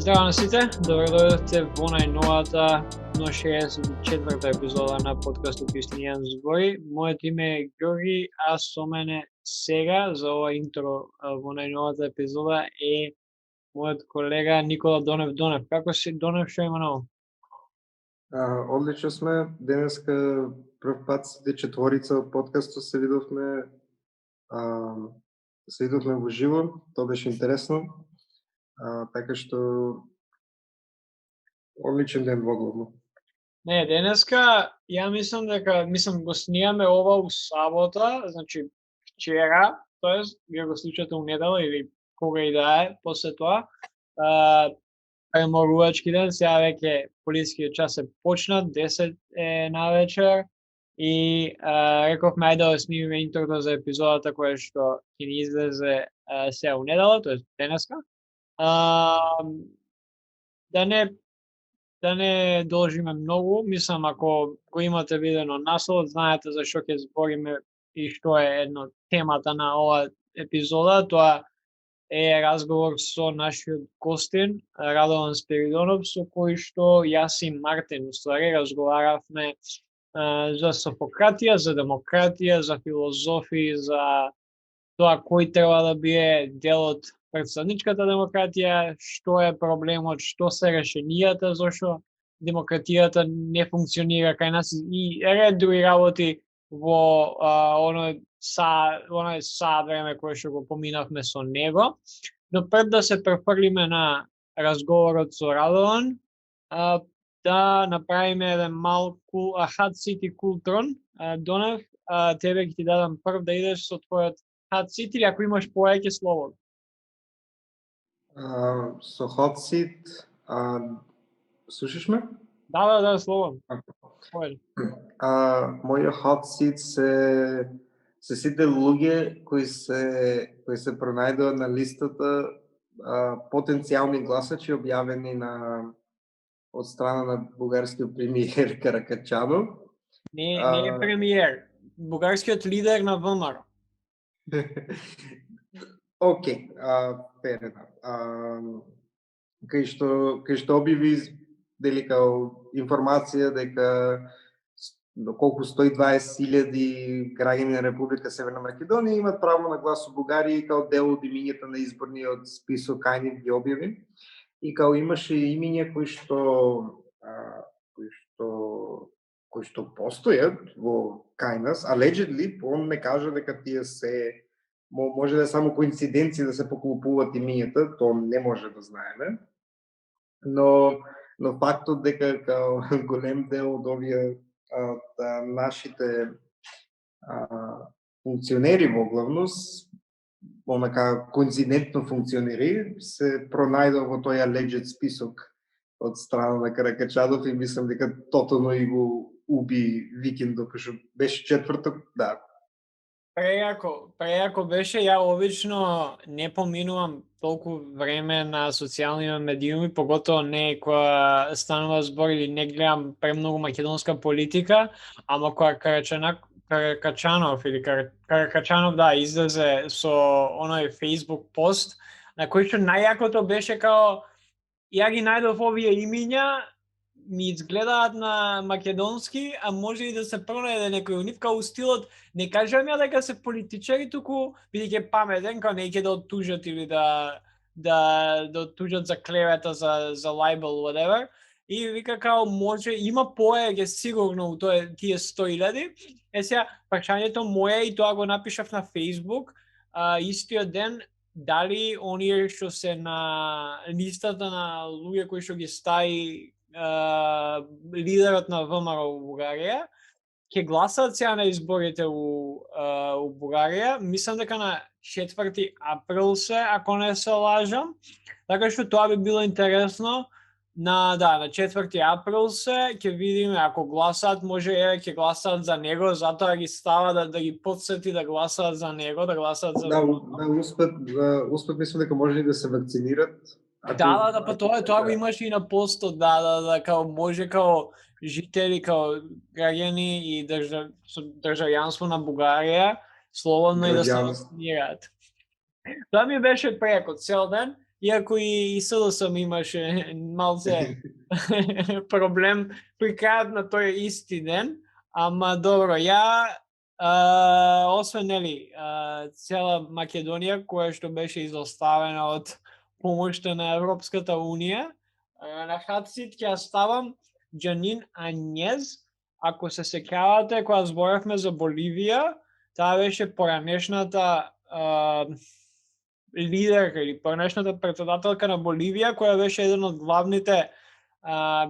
Здраво на сите, добро дојдовте во најновата, но 64-та епизода на подкастот Истинијан збори. Моето име е Ѓорги, а со мене сега за ова интро во најновата епизода е мојот колега Никола Донев. Донев, како си Донев, што има ново? Одлично сме. Денеска прв пат сите четворица од подкастот се видовме во живо. Тоа беше интересно. Така што одличен ден воглавно. Не, денеска ја мислам го снимаме ова у сабота, значи вчера, тоест вие го слушате у недела или кога и да е после тоа. Преморувачки ден, сега веќе полискиот час е почнат, 10 е навечер и рековме ајде да снимиме интрото за епизодата која што ќе ни излезе сега у недела, тоест денеска. Да не должиме многу, мислам ако го имате видено наслов, знаете за што ќе збориме и што е едно темата на оваа епизода, тоа е разговор со нашиот гостин Радован Спиридонов, со кој што јас и Мартин уствари разговаравме за Софократија, за демократија, за филозофија, за тоа кој треба да биде дел од претставничката демократија, што е проблемот, што се решенијата, зашто демократијата не функционира кај нас и ред други работи во оној сад време кое што го поминавме со него. Но пред да се префрлиме на разговорот со Радован, да направиме еден малку hot city култрон. Донев, тебе ќе ти дадам прв да идеш со твојот hot city, или ако имаш повеќе слободно. Со hot seat, слушаш ме? Да, слободно. Мојот hot seat се сите луѓе кои се пронајдоа на листата потенцијални гласачи објавени од страна на бугарскиот премиер Каракачанов. Не е премиер, бугарскиот лидер на ВМРО. Океј, fair enough. Кај што објави информација дека колку 120.000 граѓани на Република Северна Македонија имат право на глас во Бугарија и као дел од имињата на изборниот список кај ги објави. И као имаше имиња кои што постојат во кај нас, allegedly, он не кажа дека тие се може да е само коинциденција да се поклопуваат имињата, тоа не може да знаеме. Но фактот дека као голем дел од овие нашите функционери во главност, онака коинцидентно функционери, се пронајдоа во тој alleged список од страна на Каракачанов и мислам дека тотално и го уби викендот, што беше четврток, да. Прејако беше, ја обично не поминувам толку време на социјални медиуми, поготово не кога станува збор или не гледам премногу македонска политика, ама кога Каракачанов излезе со оној Facebook пост, на кој што најакото беше као ја ги најдов овие имиња, ми изгледаат на македонски, а може и да се пронајде некој од нив, као стилот, не кажам ја дека се политичари, туку бидејќи паметен, као не ќе да оттужат или да оттужат за клевета, за libel, whatever, и вика као може, има повеќе сигурно у тие 100.000. Сега, прашањето моје, и тоа го напишав на Facebook, истиот ден, дали оние што се на листата на луѓе кои што ги стави лидерот на ВМРО во Бугарија, ќе гласаат сега на изборите у Бугарија. Мислам дека на 4 април се, ако не се лажам. Така што тоа би било интересно. На 4 април се, ќе видиме ако гласаат, може ќе гласаат за него, затоа ги става да ги потсети да гласаат за него, да гласаат за... успет мислам дека може и да се вакцинират. Па тоа го имаш и на постот, као може као жители, као граѓани и со државјанство на Бугарија, слободно и да се вакцинираат. Тоа ми беше преко цел ден иако и СДСМ имаше малце проблем при крајот на тој исти ден, ама добро, освен нели цела Македонија која што беше изоставена од помошта на Европската унија, на хатсит ќе ставам Џанин Ањез. Ако се сеќавате кога зборавме за Боливија, таа беше поранешната лидерка или поранешната претседателка на Боливија, која беше еден од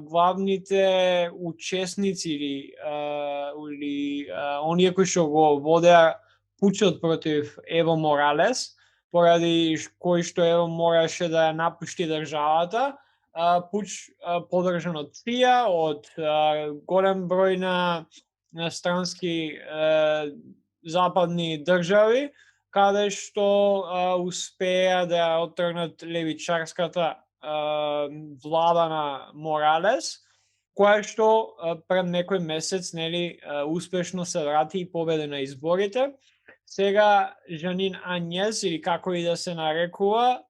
главните учесници или оние кои што го водеа пучот против Ево Моралес, поради кој што Ево мораше да ја напушти државата. Пуч подржан од ЦИА, од голем број на странски западни држави, каде што успеа да оттргнат левичарската влада на Моралес, која што пред некој месец нели успешно се врати и победи на изборите. Сега Џанин Ањез, или како и да се нарекува,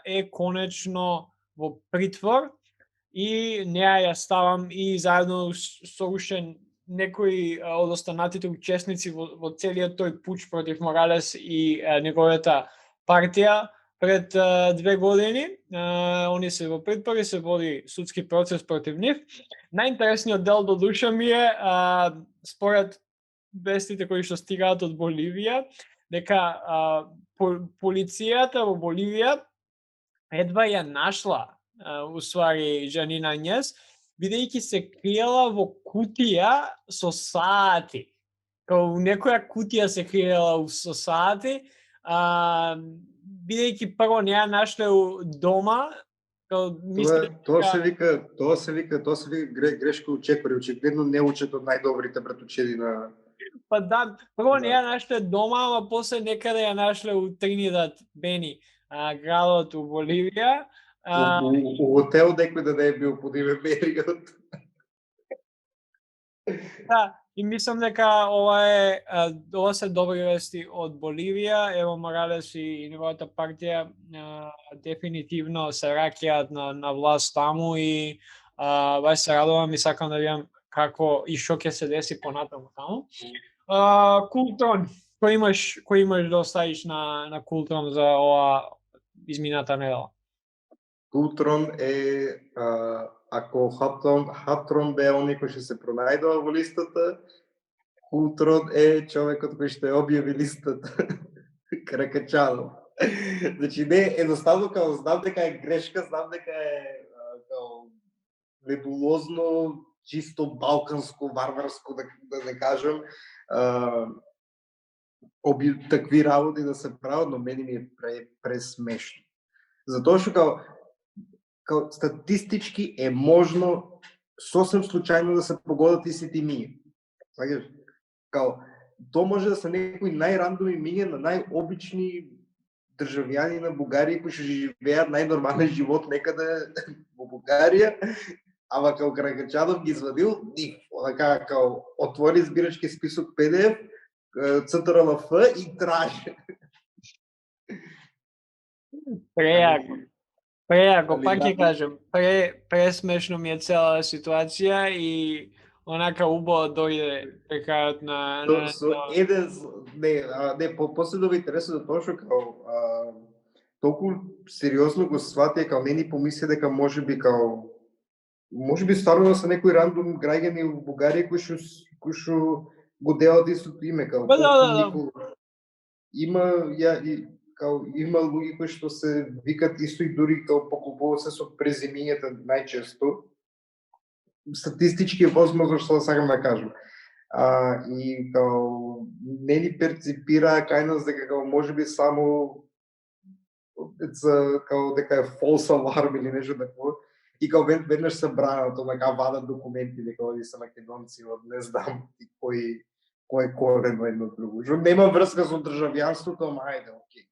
е конечно во притвор и неа ја ставам и заедно со уште некои од останатите учесници во целиот тој пуч против Моралес и неговата партија пред 2 години. Они се во притвор и се води судски процес против нив. Најинтересниот дел до душа ми е, според вестите кои што стигаат од Боливија, дека полицијата во Боливија едва ја нашла уствари Џанин Ањез, бидејќи се криела во кутија со сати. Као некоја кутија се криела со сати, бидејќи прво не ја нашле у дома, Тоа се вика грешка учекори, очигледно не учат од најдобрите братучеди на... Па да, прво не ја нашле дома, ама после некаде ја нашле у Тринидад Бени, градот у Боливија. У хотел некој да не е бил под име период. Да, и мислам дека ова се добри вести од Боливија. Ево Моралес и неговата партија дефинитивно се раќаат на власт таму и баш се радувам и сакам да видам како и што ќе се деси понатаму таму. Култрон, кој имаш да оставиш на Култрон за ова измината недела? Култрон е, ако Хатрон бе оној кој што се пронајдува во листата, Култрон е човекот кој што ја објави листата. Кракачанов. Значи не, едноставно као знам дека е грешка, знам дека е као небулозно, чисто балканско, варварско, да не кажам, такви работи да се прават, но мене ми е пресмешно. Затоа што као статистички е можно сосем случајно да се погодат истите имиња. Сакаш? Као тоа може да се некои најрандом имиња на најобични државјани на Бугарија кои што живеат најнормален живот некаде во Бугарија, ама као Кракачанов ги извадил нив. Онака као отвори збирачки список PDF, ЦТРЛФ и тражи. Прејако, пак ќе кажем, пресмешно ми е цела ситуација и онака убаво дојде прекрајот на... После да ви интересува тоа што као толку сериозно го сватија, као не ни помисли дека може би стварно да се некои рандом граѓани во Бугарија кои што го делат истото име, као има луѓе кои што се викат исто и дури као покупуваат се со презимињата најчесто. Статистички е возможно што да сакам да кажам. И као не ни перципира кај нас дека као можеби само као дека е false alarm или нешто такво. И као веднаш се бранат, онака вадат документи дека овие се македонци од не знам кој е корено едно друго. Што нема врска со државјанството, ама ајде, окей.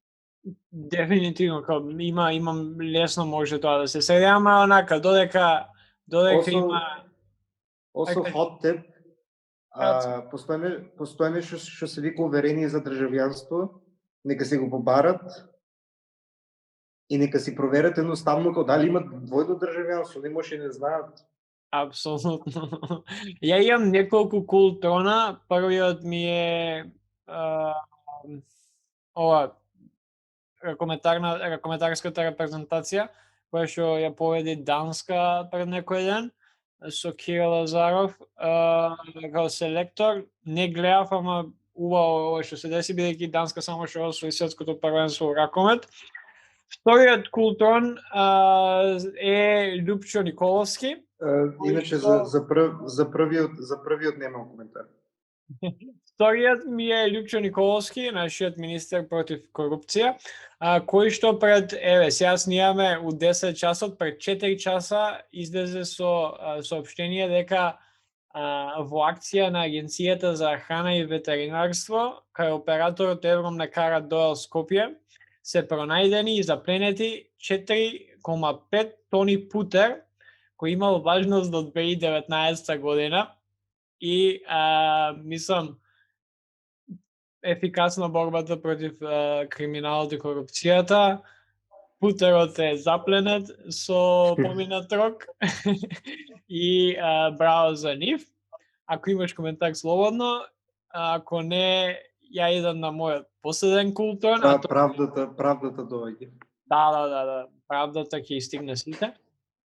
Дефинитивно, као имам лесно може тоа да се седи, ама онака додека има... Also hot tip, постои нешто што се вика уверение за државјанство, нека се го побарат, И нека си проверат едноставно дали имат двојно државјанство, не може и не знаат. Апсолутно. Ја имам неколку култрона. Првиот ми е ова ракометарската репрезентација, која што ја поведи Данска пред некој ден со Кирил Лазаров како селектор. Не гледав, ама убаво ова што се деси, бидејќи Данска само што освои светското првенство во ракомет. Вториот култрон е Љупчо Николовски. Иначе за првиот немам коментар. Вториот ми е Љупчо Николовски, нашиот министер против корупција, кој што пред, сега снимаме у 10 часот, пред 4 часа излезе со соопштение дека во акција на Агенцијата за храна и ветеринарство, кај операторот Евромлекара Доел Скопје, се пронајдени и запленети 4,5 тони путер, кој имал важност до 2019 година и мислам ефикасна борбата против криминалот и корупцијата. Путерот е запленет со поминат рок и браво за нив. Ако имаш коментар слободно, ако не, ја идам на мојот последен култрон. Правдата доаѓа. Да, правдата ќе стигне сите.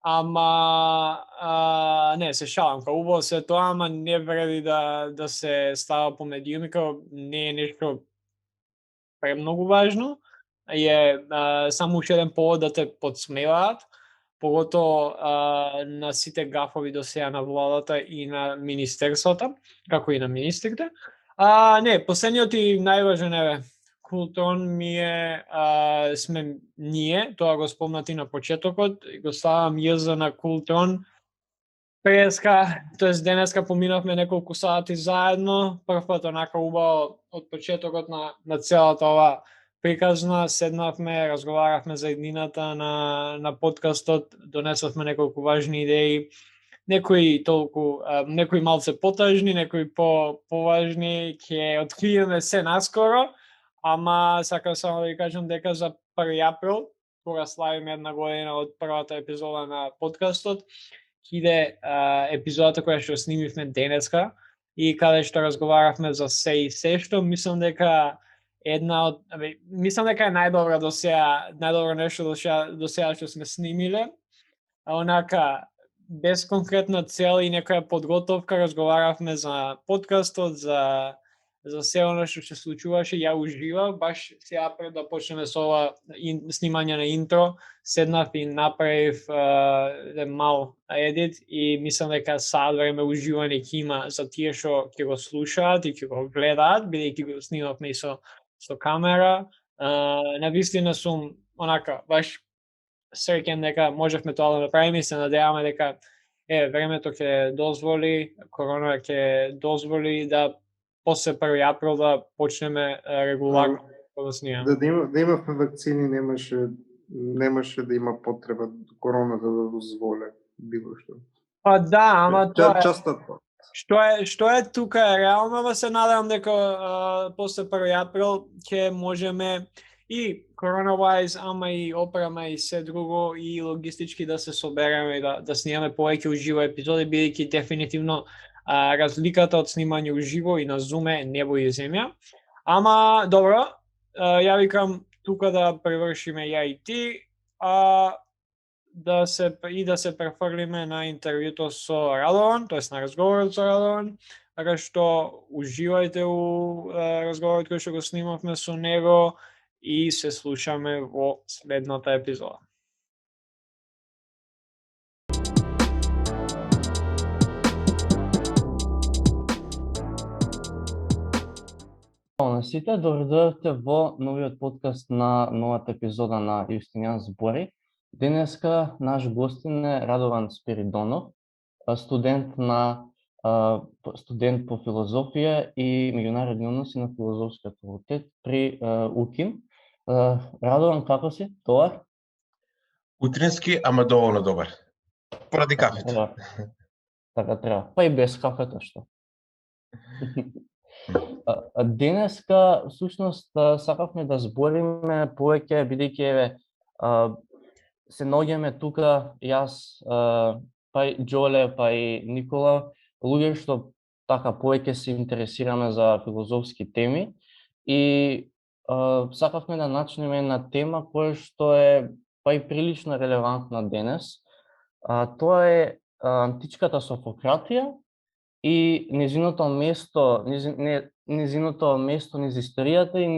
Ама не, се шалам, као убаво се тоа, ама не вреди да се става по медиуми, као не е нешто премногу важно. Е само уште еден повод да те подсмеваат, поготово на сите гафови до сега на владата и на министерствата, како и на министрите. Не, последниот и најважен култрон ми е сме ние, тоа го спомнати на почетокот, го ставам јз на култрон. Денеска поминавме неколку сати заедно, првпат онака убаво од почетокот на целата ова приказна, седнавме, разговаравме за иднината на подкастот, донесовме неколку важни идеи, некои малце потажни, некои поважни, ќе откриеме се наскоро. Ама сакам само да ви кажам дека за 1 април, кога славиме 1 година од првата епизода на подкастот, ќе иде епизодата која што снимивме денеска и каде што разговаравме за се и се што мислам дека е најдобро до сега, најдобро нешто до сега што сме снимиле. Онака без конкретна цел и некоја подготовка разговаравме за подкастот, за се оно што се случуваше. Ја уживав баш сега пред да почнеме со ова снимање на интро, седнав и направив мал едит и мислам дека саат време уживање ќе има за тие што ќе го слушаат и ќе го гледаат, бидејќи го снимавме и со камера. Навистина сум онака баш среќен дека можевме тоа да направиме и се надеваме дека времето ќе дозволи, корона ќе дозволи да после 1 април да почнеме регуларно да снимаме. Да имавме вакцини, немаше да има потреба короната да дозволи било што. Да, ама тоа Што е тука реално, се надевам дека после 1 април ќе можеме и corona-wise, ама и опрема и се друго и логистички да се собереме и да снимаме повеќе уживо епизоди, бидејќи дефинитивно разликата од снимање уживо и на Zoom е небо и земја. Ама добро, ја викам тука да превршиме ја и ти, да се префрлиме на интервјуто со Радован, тоест на разговорот со Радован, така што уживајте у разговорот кој што го снимавме со него и се слушаме во следната епизода. На сите, добро дојдовте во новиот подкаст на новата епизода на Јустинијан збори. Денеска наш гостин е Радован Спиридонов, студент по филозофија и меѓународни односи на Филозофскиот факултет при УКИМ. Радован, како си? Добар? Утрински, ама доволно добар. Поради кафето. Така треба. Па и без кафето што? Денеска, всушност, сакавме да збориме повеќе, бидејќи се наоѓаме тука јас, па и Џоле, па и Никола, луѓе што така повеќе се интересираме за филозофски теми и сакавме да начнеме една тема која што е па и прилично релевантна денес. Тоа е античката Софократија и незиното место, незиното место низ историјата и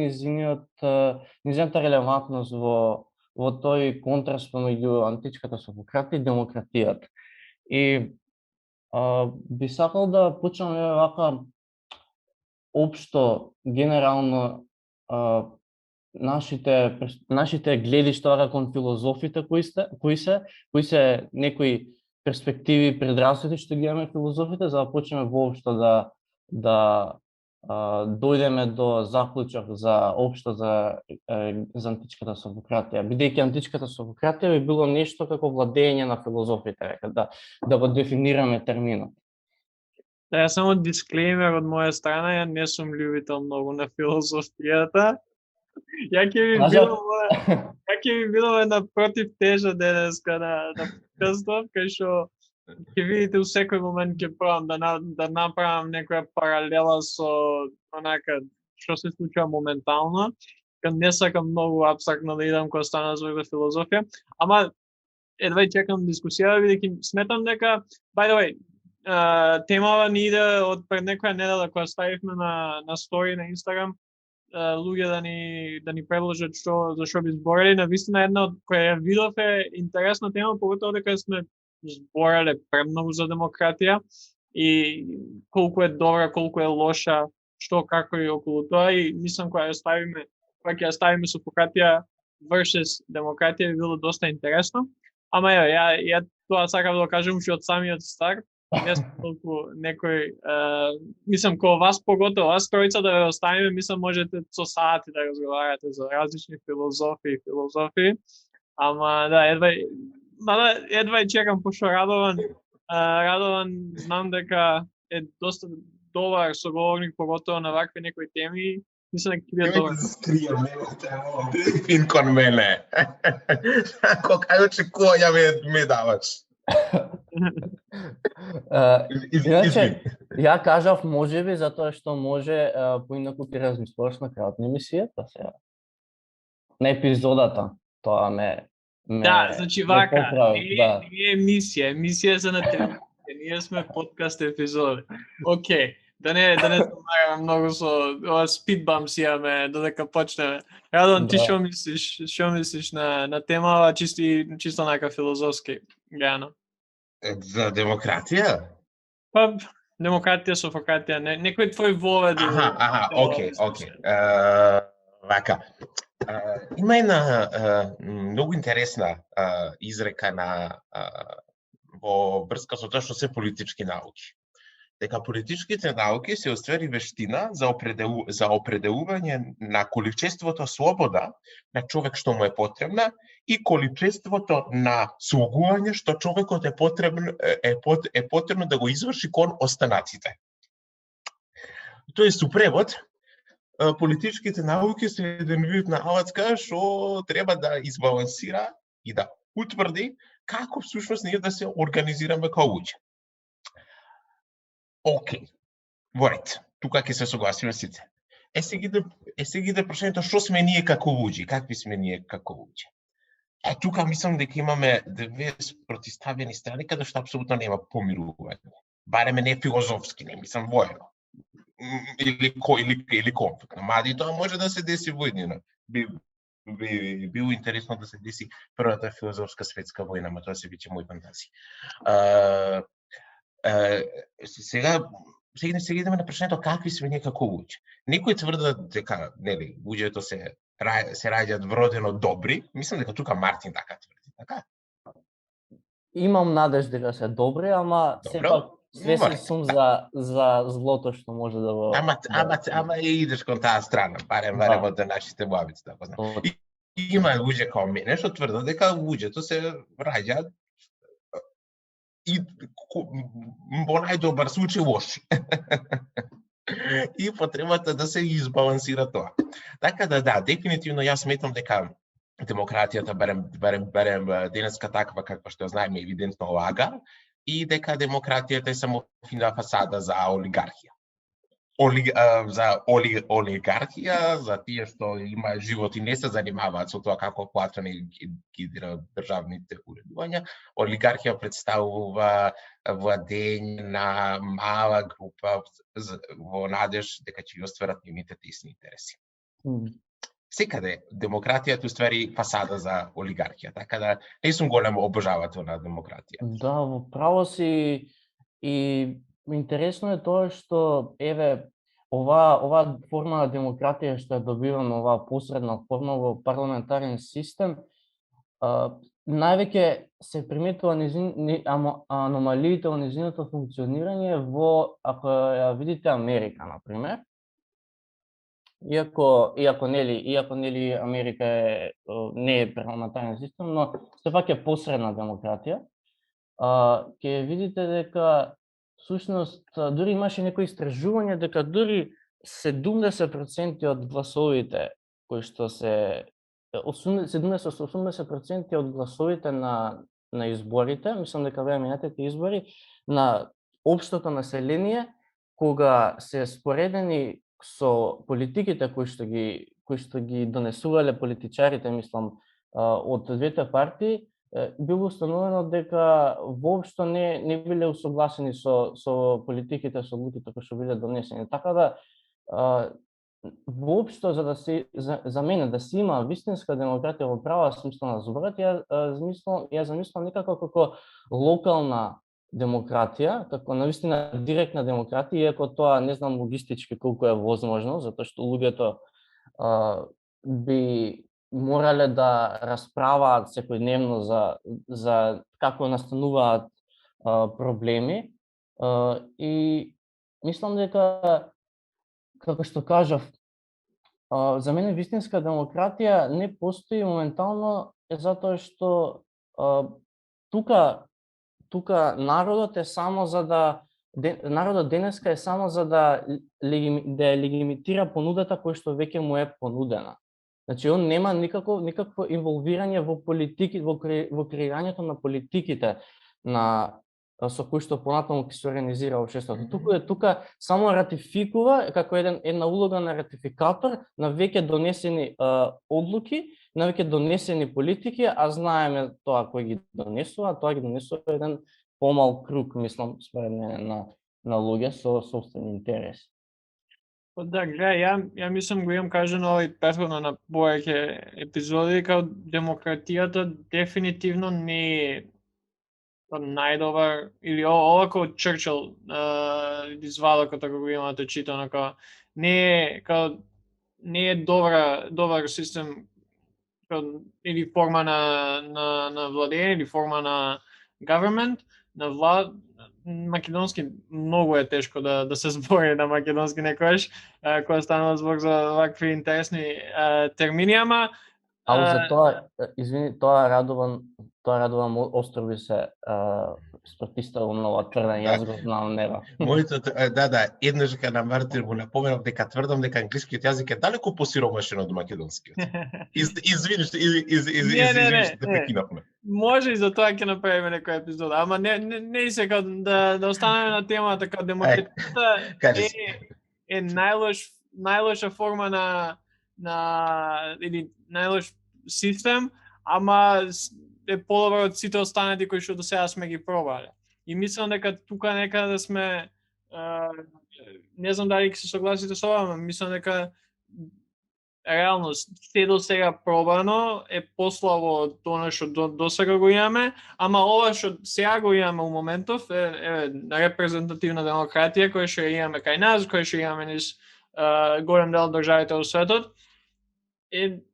незината релевантност во тој контраст помеѓу античката Софократија и демократијата. И би сакал да почнеме вака општо, генерално нашите гледишта вака кон филозофите кои се некои перспективи, предрасуди што ги имаме филозофите, за да почнеме воопшто да дојдеме до заклучок за општо за античката Софократија, бидејќи античката Софократија би било нешто како владење на филозофите, да го дефинираме терминот. Да, ја само дисклеймер од моја страна, ја не сум љубител многу на филозофијата. Ја ќе би било една противтежа денеска на подкастов, кај што ќе видите у секој момент ќе пробам да направам некоја паралела со онака што се случува моментално. Не сакам многу апстрактно да идам кога стана збор за филозофија, ама едва и чекам дискусија, бидејќи сметам дека by the way, темава ни иде од пред некоја недела кога ставивме на стори на Инстаграм, луѓе да ни предложат за што би зборели. Навистина една од која ја видов е интересна тема, поготово дека сме збореле премногу за демократија и колку е добра, колку е лоша, што, како и околу тоа, и мислам кога ќе ја ставиме Софократија versus демократија би било доста интересно. Ама ја тоа сакав да кажам уште од самиот старт. Не сум толку некој, мислам кога вас поготово, вас тројца да ве оставиме, мислам можете со сати да разговарате за различни филозофии, ама да, едва и чекам, пошто Радован знам дека е доста добар соговорник, поготово на вакви некои теми. Мислам дека ќе биде добар. Фин кон мене. Кога очекувања ме даваш. Иначе, ја кажав можеби затоа што може поинаку ти размислуваш на крајот на емисијата сега. На епизодата, тоа ме Да, значи вака, да. не емисија за на телевизија, ние сме подкаст епизоди. Океј, да не замараме многу со ова speed bumps имаме додека почнеме. Радон, ти што мислиш на темава чисто нака филозофски, гледано? За демократија? Па, демократија, Софократија, некој твој воведи. Океј. Вака. Има една многу интересна изрека во врска со тоа што се политички науки. Дека политичките науки се оствари вештина за определување на количеството слобода на човек што му е потребна и количеството на слугување што човекот е потребно да го изврши кон останаците. Тоест, у превод, политичките науки се еден вид науката што треба да избалансира и да утврди како всушност ние да се организираме као луѓе. Океј, ворит, тука ќе се согласиме сите. Сега иде прашањето што сме ние како луѓе, какви сме ние како луѓе. Тука мислам дека имаме две протиставени страни каде што апсолутно нема помирување. Барем не филозофски, не мислам воено. Или конфликтно. Мади тоа може да се деси војнина. Било интересно да се деси првата филозофска светска војна, ама тоа се веќе мој фантазија. Сега идеме на прашањето какви сме ние како луѓе. Некои тврдат дека луѓето се раѓаат вродено добри. Мислам дека тука Мартин така тврди, така? Имам надеж дека се добри, ама сепак свесен сум за злото што може да го... Ама идеш кон таа страна, барем од нашите муабици, така знам. Има луѓе како мене што тврдат дека луѓето се раѓаат и во најдобар случај лоши. И потребата да се избалансира тоа. Така да, дефинитивно јас сметам дека демократијата барем денеска таква каква што ја знаеме евидентно лага и дека демократијата е само фина фасада за олигархија. Олигархија, за тие што има живот и не се занимаваат со тоа како платени ги државните уредувања, олигархија представува владење на мала група во надеж дека ќе ја остварат нивните тесни интереси. Секаде демократијата уствари фасада за олигархија, така да не сум голем обожавател на демократија. Да, во право си, и интересно е тоа што ова форма на демократија што ја добиваме, оваа посредна форма во парламентарен систем, највеќе се приметува аномалиите во нејзиното функционирање во, ако ја видите Америка, например. Иако нели Америка не е парламентарен систем, но сепак е посредна демократија, ќе видите дека всушност дури имаше некои истражувања дека дури 70% од гласовите кои што се 70-80% од гласовите на изборите, мислам дека беа минатите избори, на општото население, кога се споредени со политиките кои што ги донесувале политичарите, мислам, од двете партии, било установено дека воопшто не биле усогласени со политиките, со одлуките кои што биле донесени. Така да воопшто за мене да се има вистинска демократија во права смисла на зборот, ја замислам некако како локална демократија, како навистина директна демократија, иако тоа не знам логистички колку е возможно, затоа што луѓето би морале да расправаат секојдневно за како настануваат проблеми, и мислам дека, како што кажав, за мене вистинска демократија не постои моментално, затоа што тука народот е само за да народот денеска е само за да легитимира понудата која што веќе му е понудена. Значи он нема никакво инволвирање во политики, во креирањето на политиките со кои што понатаму ќе се организира општеството. Тука само ратификува како една улога на ратификатор на веќе донесени одлуки, на веќе донесени политики, а знаеме тоа кој ги донесува, тоа ги донесува еден помал круг, мислам, според мене, на луѓе со собствени интереси. Да, гледа, ја мислам го имам кажано претходно на повеќе епизоди, као демократијата дефинитивно не е најдобар, или ова кој Черчил извадокот ако го имате читано, не е добар систем, или форма на владење, или форма на government, на македонски многу е тешко да се збори на македонски некојаш, кога станува збор за вакви интересни термини, ама за тоа, извини, тоа Радован острови се спортиста много тврден, јас го знам нева. Моето, еднаш кога на Мартин му напоменав дека тврдам дека англискиот јазик е далеко посиромашен од македонскиот. Извини што те прекинавме. Може и за тоа ќе направиме некој епизод, ама не сега да останеме на темата дека демократијата е најлоша форма или најлош систем, ама е подобро од сите останати кои што до сега сме ги пробале. И мислам дека тука некаде да сме, не знам дали ќе се согласите со ова, мислам дека реално се до сега пробано е послабо од тоа што до сега го имаме, ама ова што сега го имаме у моментов е репрезентативна демократија која што имаме кај нас, која што имаме низ голем дел државите во светот, е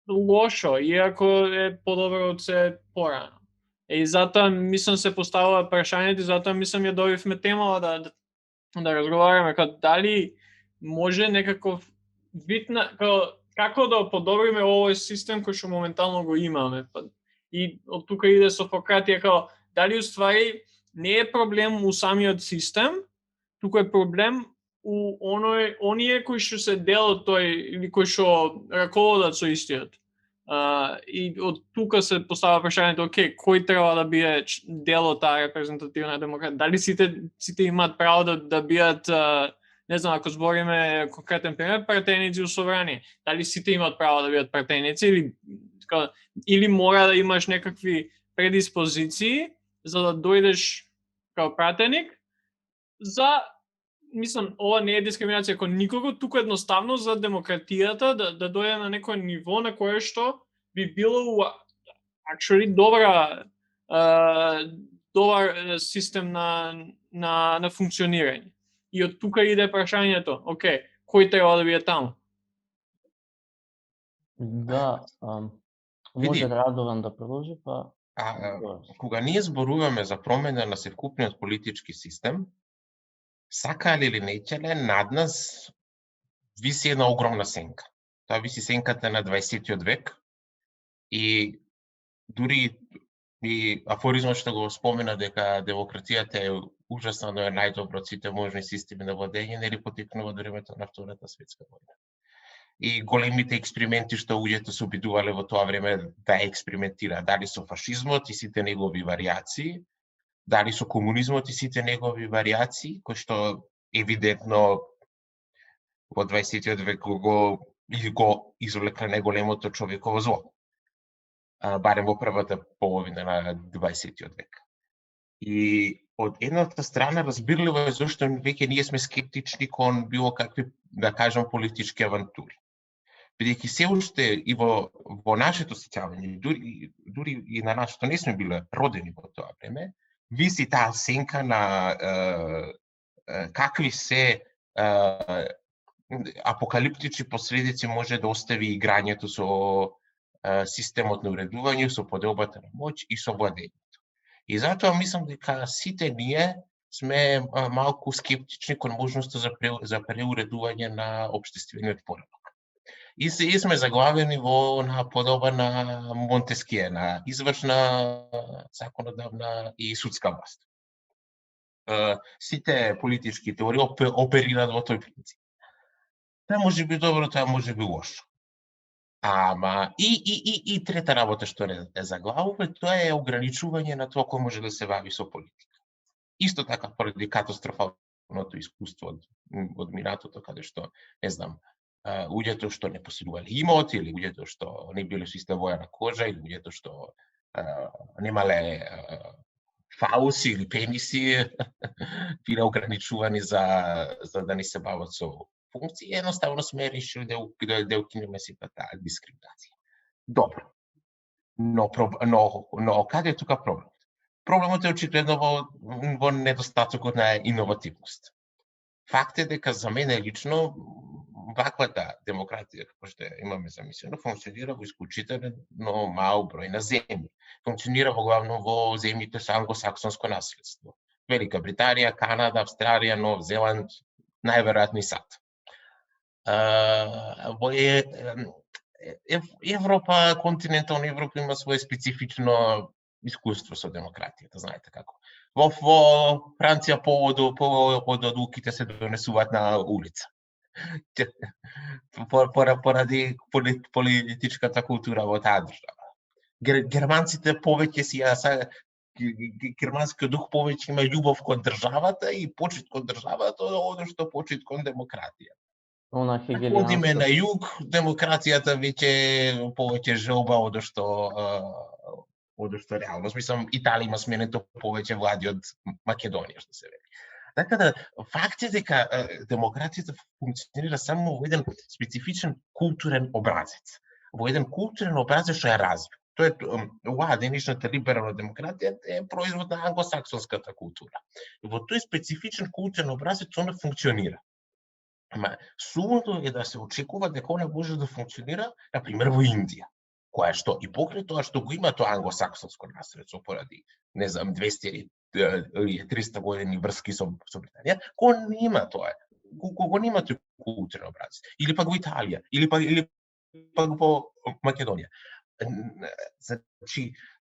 лошо, иако е подобро од се порано. И затоа мислам се поставува прашањето, затоа мислам ја добивме темава да разговараме дали може некаков битна како да подобриме овој систем кој што моментално го имаме. И од тука иде Софократија дали уствари не е проблем у самиот систем, туку е проблем у оние кои што се дел од тој или кои што раководат со истиот. И од тука се постава прашањето, окей, кој треба да биде дел од таа репрезентативна демократија? Дали сите имаат право да бидат, не знам, ако збориме конкретен пример, пратеници у собрание, дали сите имаат право да бидат пратеници или мора да имаш некакви предиспозиции за да дојдеш као пратеник мислам, ова не е дискриминација кон никого, туку едноставно за демократијата да дојде на некој ниво на кое што би било actually добар систем на функционирање. И од тука иде прашањето, окей, кој треба да биде таму? Да, може Радован да продолжи, па... Кога ние зборуваме за промена на севкупниот политички систем, сакале или неќеле, над нас виси една огромна сенка. Тоа виси сенката на 20-тиот век и дури и афоризмот што го спомена дека демократијата е ужасна, но е најдобро од сите можни системи на владење, нели потекнува од времето на Втората светска војна. И големите експерименти што луѓето се обидувале во тоа време да експериментира, дали со фашизмот и сите негови вариации, дали со комунизмот и сите негови вариации, кои што евидентно во 20-тиот век го извлекле најголемото човеково зло. Барем во првата половина на 20-тиот век. И од едната страна разбирливо е зашто веќе ние сме скептични кон било какви, да кажам, политички авантури. Бидејќи се уште и во нашето сеќавање, дури и на нас што не сме биле родени во тоа време, виси таа сенка на какви се апокалиптични последици може да остави играњето со системот на уредување, со поделбата на моќ и со владењето. И затоа мислам дека сите ние сме малку скептични кон можноста за преуредување на општествениот поредок. И сме заглавени на подоба на Монтеские, на извршна, законодавна и судска власт. Сите политички теории оперираат во тој принцип. Тоа може би добро, тоа може би лошо. Ама и трета работа што не заглавува, тоа е ограничување на тоа кој може да се бави со политика. Исто така поради катастрофалното искуство од минатото, каде што, не знам, луѓето што не поседувале имот, или луѓето што не биле со иста боја на кожа, или луѓето што немале фауси или пениси, биле ограничувани за да не се бават со функции, едноставно сме решили да укинеме сета таа дискриминација. Добро. Но каде е тука проблемот? Проблемот е очигледно во недостатокот на иновативност. Факт е дека за мене лично ваквата демократија, како што имаме замислено, функционира во исклучително мал број на земји. Функционира во главно во земјите со англосаксонско наследство. Велика Британија, Канада, Австралија, Нов Зеланд, најверојатно и САД. Во Европа, континентална Европа има свое специфично искуство со демократијата, знаете како. Во Франција повод одлуките се донесуваат на улица. Поради политичката култура во таа држава. Германците повеќе германскиот дух повеќе има љубов кон државата и почит кон државата, одошто почит кон демократија. Одиме на југ, демократијата веќе повеќе желба одошто реално. Мислам, Италија има сменето повеќе влади од Македонија, што се вели. Така да, факт е дека демократијата функционира само во еден специфичен културен образец. Во еден културен образец што е развит. Тоа е оваа денешната либерална демократија е производ на англосаксонската култура. Во тој специфичен културен образец она функционира. Ама сумното е да се очекува дека она може да функционира, на пример, во Индија, која што и покрај тоа што го има тоа англосаксонско наследство поради, не знам, 200 или 300 години врски со Британија, го нема тоа. Го нема тој културен образец. Или пак во Италија, или пак во Македонија. Значи,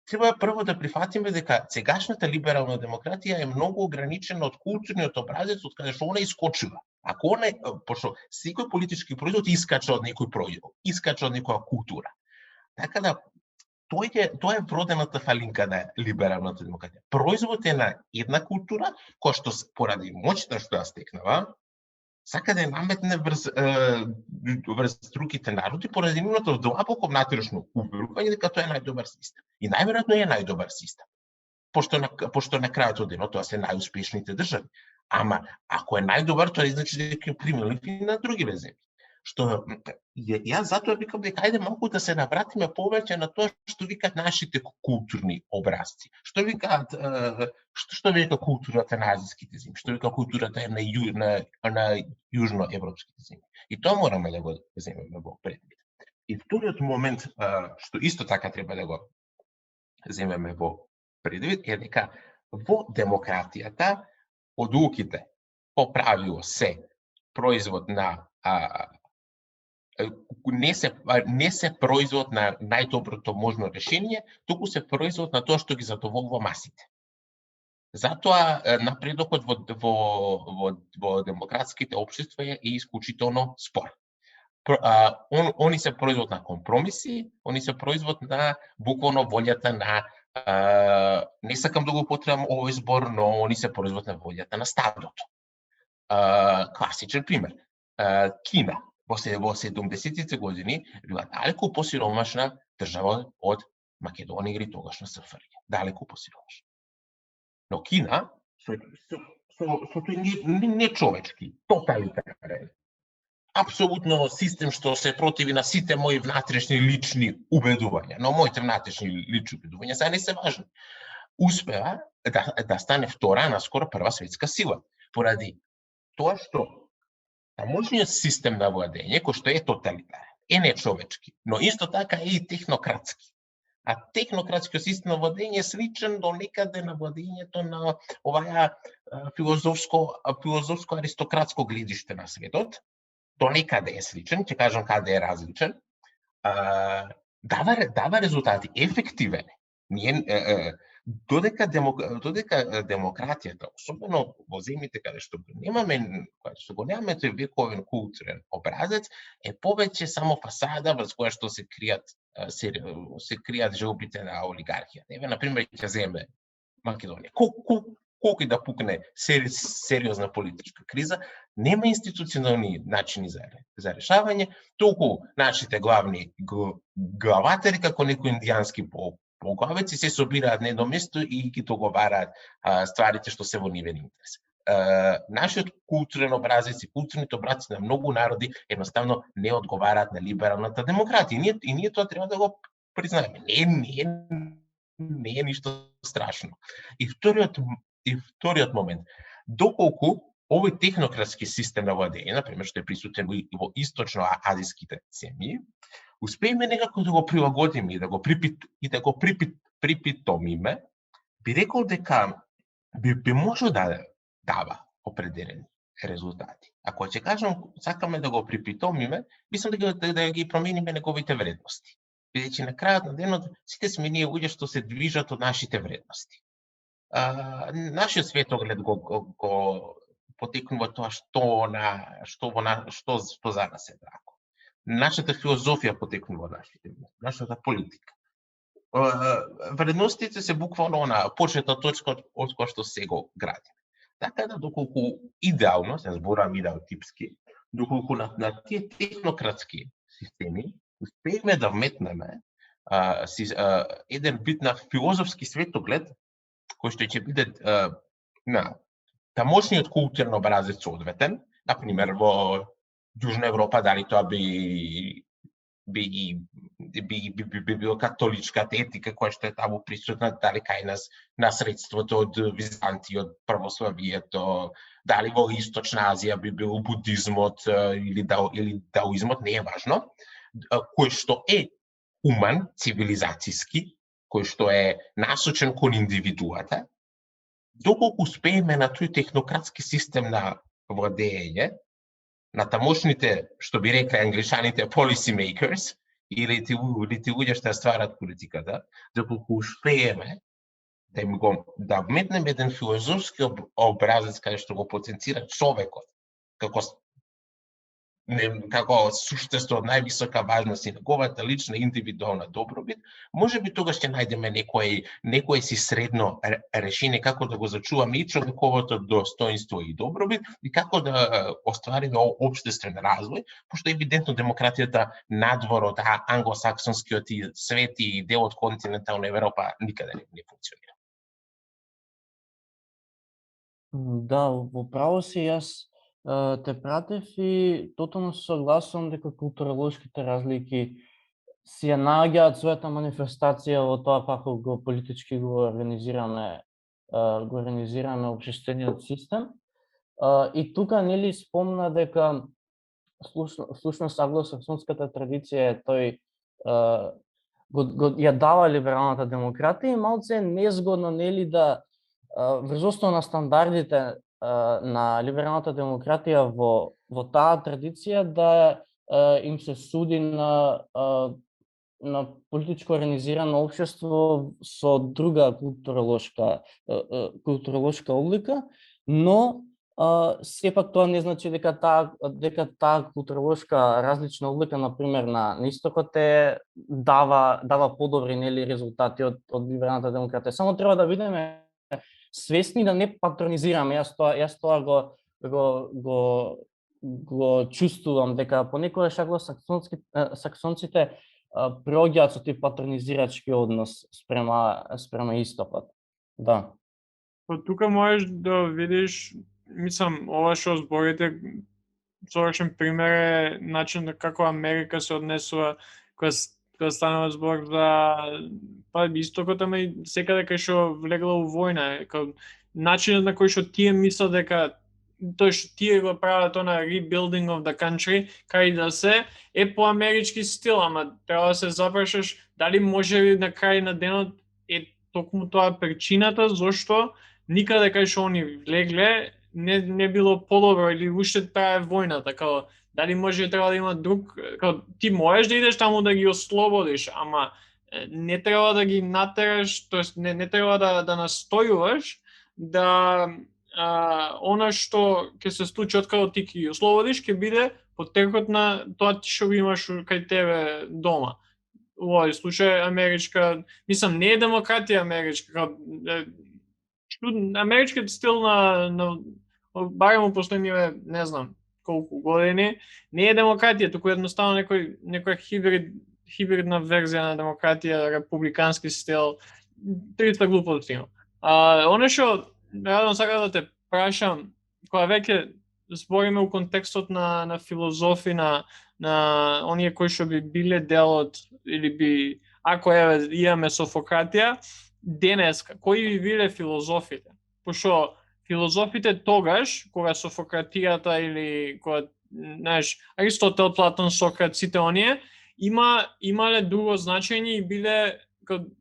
треба прво да прифатиме дека сегашната либерална демократија е многу ограничена од културниот образец од каде што она искочува. Ако она, пошто секој политички производ искача од некој производ, искача од некоја култура. Така да, тоа е вродената фалинка на либералната демократија. Производ е на една култура, која што поради моќта што ја стекнава, сака да ја наметне врз другите народи поради нивното длабоко внатрешно уверување дека тоа е најдобар систем. И најверојатно е најдобар систем. Пошто на крајот од денот тоа се најуспешните држави. Ама ако е најдобар, тоа значи дека е примилив и на други земји. Што јас затоа викам дека ајде малку да се навратиме повеќе на тоа што викаат нашите културни образци. Што викаат вика културата на азијските земји, што вика културата на јужноевропските земји. И тоа мораме да го земеме во предвид. И вториот момент што исто така треба да го земеме во предвид е дека во демократијата одлуките по правило се производ на не се производ на најдоброто можно решение, туку се производ на тоа што ги задоволува масите. Затоа напредокот во демократските општества е исклучително спор. Они се производ на компромиси, они се производ на буквално волјата на не сакам да го употребам овој збор, но они се производ на волјата на стадото. Класичен пример. Кина во 70-тите години била далеку посиромашна држава од Македонија или тогашна СФРJ. Далеку посиромашна. Но Кина со тој нечовечки, тоталитарен, апсолутно систем што се противи на сите мои внатрешни лични убедувања, но моите внатрешни лични убедувања сега не се важни. Успеа да стане втора, наскоро прва светска сила, поради тоа што тамошниот систем на владење, кој што е тоталитарен, е нечовечки, но исто така е и технократски. А технократскиот систем на владење е сличен до некаде на владењето на оваа филозофско-аристократско гледиште на светот. До некаде е сличен, ќе кажам каде е различен. Дава резултати, ефективен. Додека демократијата, особено во земјите каде што го немаме тој вековен културен образец, е повеќе само фасада врз која што се кријат желбите на олигархија. Еве на пример ќе земе Македонија. Колку и да пукне сериозна политичка криза, нема институционални начини за решавање, толку нашите главни главатари како некои индијански полковеци се собираат на едно место и ги договараат стварите што се во нивен интерес. Нашиот културен образец и културните образци на многу народи едноставно не одговараат на либералната демократија. И ние тоа треба да го признаеме. Не е ништо страшно. И вториот момент, доколку овој технократски систем на владење, например, што е присутен во источно-азиските земји, успееме некако да го прилагодиме и да го припитомиме, би рекол дека би можел да дава определени резултати. Ако ќе кажам, сакаме да го припитомиме, мислам да ги промениме неговите вредности. Бидејќи на крајот на денот сите сме ние луѓе што се движат од нашите вредности. Нашиот светоглед го потекнува тоа што за нас е драго. Нашата филозофија потекнува нашата политика. Вредностите се буквално на почетна точка од која што се го градиме. Така да доколку идеално, се зборам идеал типски, доколку на тие технократски системи успееме да вметнеме еден вид на филозофски светоглед кој што ќе биде на тамошниот културен образец одветен, например во Јужна Европа, дали тоа би било католичката етика која што е таму присутна, дали кај нас на средството од Византиот, православието, дали во Источна Азија би бил будизмот или даоизмот, не е важно, кој што е уман, цивилизацијски, кој што е насочен кон индивидуата, доколку успееме на тој технократски систем на владење, на тамошните, што би рекли англичаните, policy makers, или ти луѓе што стварат политиката, доколку успееме да вметнеме еден филозофски образец каде што го потенцира човекот, како како суштество од највисока важност и неговата лична индивидуална добробит, може би тогаш ќе најдеме некој си средно решение како да го зачуваме и човековото достоинство и добробит и како да оствариме општествен развој, пошто евидентно демократијата надвор од англосаксонскиот и свет и дел од континентална Европа никаде не функционира. Да, во право си, јас те пратев и тотално се согласувам дека културолошките разлики си ја наоѓаат својата манифестација во тоа како го политички го организираме општествениот систем. И тука нели спомна дека слушност англосаксонската традиција тој ја дава либералната демократија и малце незгодно нели да врз основа на стандардите на либералната демократија во таа традиција да им се суди на политичко организирано општество со друга културолошка облика, но сепак тоа не значи дека таа културолошка различна облика, например на истокот дава подобри нели резултати од либералната демократија. Само треба да бидеме свесни да не патронизираме. Јас тоа го чувствувам дека понекогаш саксонците проаѓаат со тој патронизирачки однос спрема истокот. Да. Тука можеш да видиш, мислам, ова што зборите, совршен пример е начин како Америка се однесува кога станува збор за истокот, ама и секаде кај што влегла у војна, начинот на кој што тие мислат дека тоа што тие го прават на rebuilding of the country, кај да се е по амерички стил, ама треба да се запрашаш дали може ли на крај на денот е токму тоа причината зошто никаде кај што они влегле не било подобро или уште трае војната, како дали може треба да има друг, како ти можеш да идеш таму да ги ослободиш, ама не треба да ги натераш, тоест не треба да настојуваш да она што ќе се случи откако ти ги ослободиш ќе биде потекот на тоа што го имаш кај тебе дома. Во овој случај америчка, мислам не е демократија америчка, америчкиот стил на барем у последниве, не знам колку години, не е демократија, туку едноставно некоја хибридна верзија на демократија, републикански стил, 300 глупости има. Оно што радам сакам да те прашам, кога веќе збориме у контекстот на филозофи, на оние кои што би биле дел од, или би, ако имаме Софократија, денеска, кои би биле филозофите? Пошто филозофите тогаш, кога Софократијата или кога, знаеш, Аристотел, Платон, Сократ, сите оние, имале друго значење и биле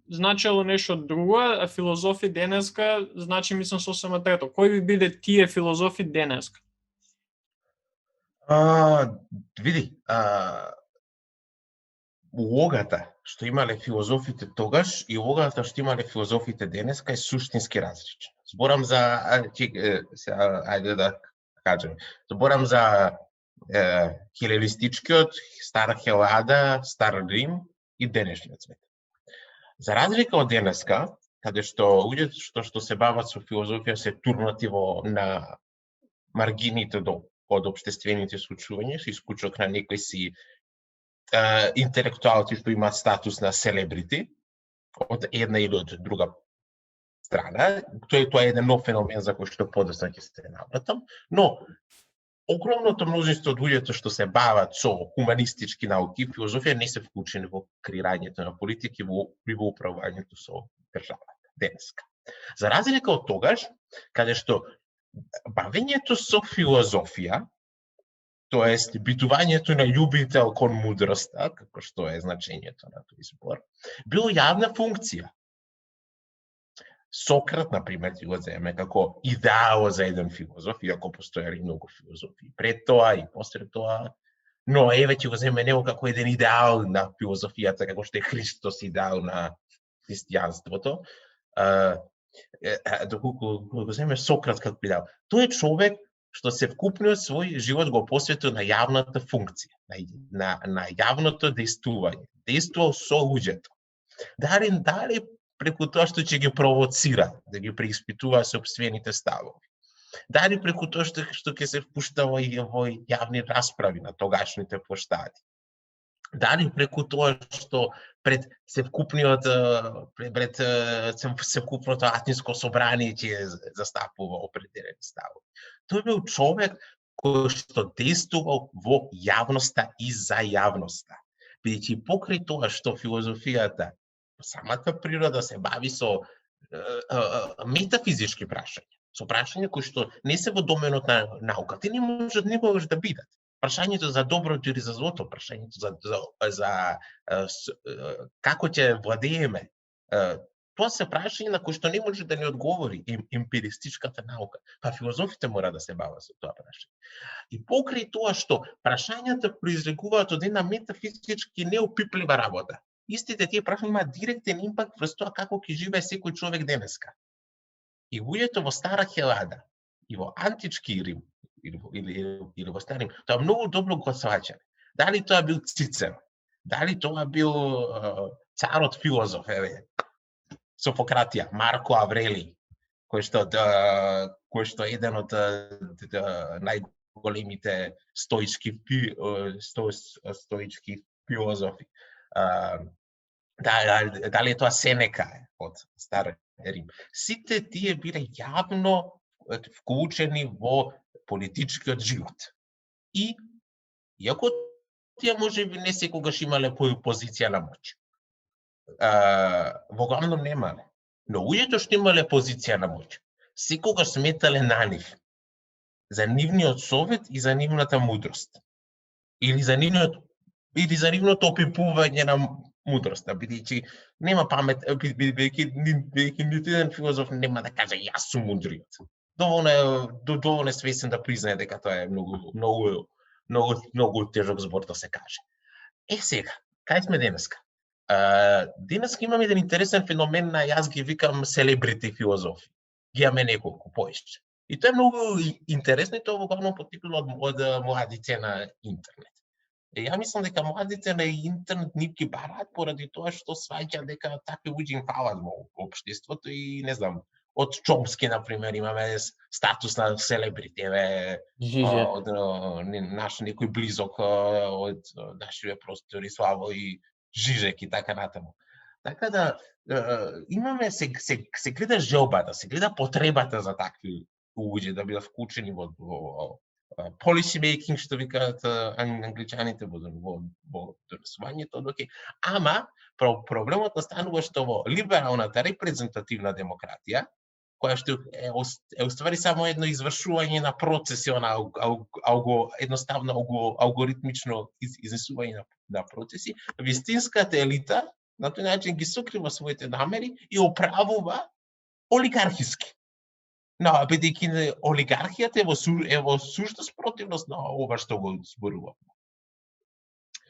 значело нешто друго, а филозофи денеска значи мислам сосема трето. Кои би биле тие филозофи денеска? Види, улогата што имале филозофите тогаш и улогата што имале филозофите денеска е суштински различна. Зборам за, ајде да кажем, зборам за хеленистичкиот, стара Хелада, стар Рим и денешниот свет. За разлика од денеска, каде што луѓето што се бават со филозофија се турнати на маргините од општествените случувања, со исклучок на некои си интелектуалци што имаат статус на селебрити, од една или од друга страна. Тоа е еден нов феномен за кој што подоцна ќе се навратам, но огромното мнозинство од луѓето што се бават со хуманистички науки, филозофија не се вклучени во креирањето на политики и во управувањето со државата денеска. За разлика од тогаш, каде што бавењето со филозофија, тоест битувањето на љубител кон мудроста, како што е значењето на тој збор, било јавна функција. Сократ, например, ти го земе како идеал за еден филозоф, иако постојали многу филозофии пред тоа и после тоа, но еве ќе го земе него како еден идеал на филозофијата, како што е Христос идеал на христијанството. Доколку го земе Сократ како идеал, тој е човек што се вкупниот свој живот го посветил на јавната функција, на јавното дејствување. Дејствувал со луѓето. Дали преку тоа што ќе ги провоцира, да ги преиспитува сопствените ставови. Дали преку тоа што ќе се впушта во јавни расправи на тогашните плоштади. Дали преку тоа што пред севкупното атинско собрание ќе застапува определени ставови. Тој бил човек кој што действувал во јавноста и за јавноста. Бидејќи покрај тоа што филозофијата, самата природа се бави со метафизички прашања, со прашања кои што не се во доменот на науката, не можеш да бидат. Прашањето за доброто или за злото, прашањето за како ќе владееме, тоа се прашања на кои што не може да ни одговори емпиристичката наука. Па филозофите мора да се бават со тоа прашање. И покрај тоа што прашањата произлегуваат од една метафизички неопиплива работа, истите тие прашања имаат директен импакт врз тоа како ќе живее секој човек денеска. И луѓето во Стара Хелада и во антички Рим или во Старим, тоа многу добро го сваќале. Дали тоа бил Цицер, дали тоа бил царот филозоф, Софократија, Марко Аврелий, кој што е еден од најголемите стоички филозофи. Дали е тоа Сенека од Стар Рим. Сите тие биле јавно вклучени во политичкиот живот. И, иако тие можеби не секогаш имале позиција на моќ, во главном немале, но луѓето што имале позиција на моќ, секогаш сметале на нив, за нивниот совет и за нивната мудрост. Или за нивното опипување на мудроста, бидејќи нема памет, бидејќи нити еден филозоф нема да каже јас сум мудриот. Доволно е свесен да признае дека тоа е многу тежок збор да се каже. Сега, кај сме денеска? Денеска имаме еден интересен феномен на, јас ги викам, селебрити филозофи. Ги имаме неколку поише. И тоа е многу интересно и тоа во главно потикнало од младите на интернет. Ја мислам дека младите на интернет нив ги бараат поради тоа што сваќаат дека такви луѓе им фалат во општеството и не знам, од Чомски, например, имаме статус на селебрити, од наш некој близок од нашите простори, Славо и Жижек и така натаму. Така да имаме се гледа желбата, се гледа потребата за такви луѓе да бидат вклучени во policy making, што викаат англичаните, во донесувањето, ама проблемот настанува што во либералната репрезентативна демократија, која што е уствари само едно извршување на процеси, едноставно алгоритмично изнесување на процеси, вистинската елита на тој начин ги сокрива своите намери и оправува олигархиски. Бидејќи олигархијата е во сушта спротивност на ова што го зборувам.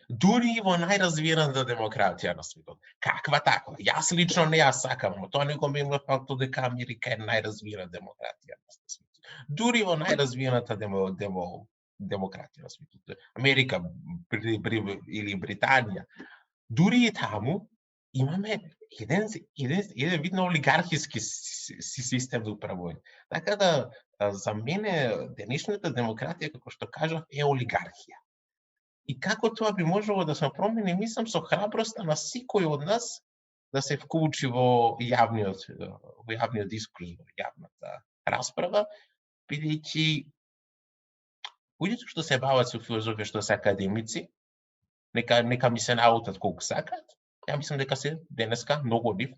Дури и во најразвиената демократија на светот. Каква таква? Јас лично не ја сакам, но тоа не го менува фактот дека Америка е најразвиена демократија на светот. Дури во најразвиената демократија на светот, Америка или Британија, дури и таму имаме еден вид на олигархиски систем за управување. Така да, за мене, денешната демократија, како што кажав, е олигархија. И како тоа би можело да се промени, мислам, со храброста на секој од нас да се вклучи во јавниот дискурс, во јавната расправа, бидејќи луѓето што се бават со филозофија, што се академици, нека ми се наутат колку сакат, ја мислам дека се денеска многу од нив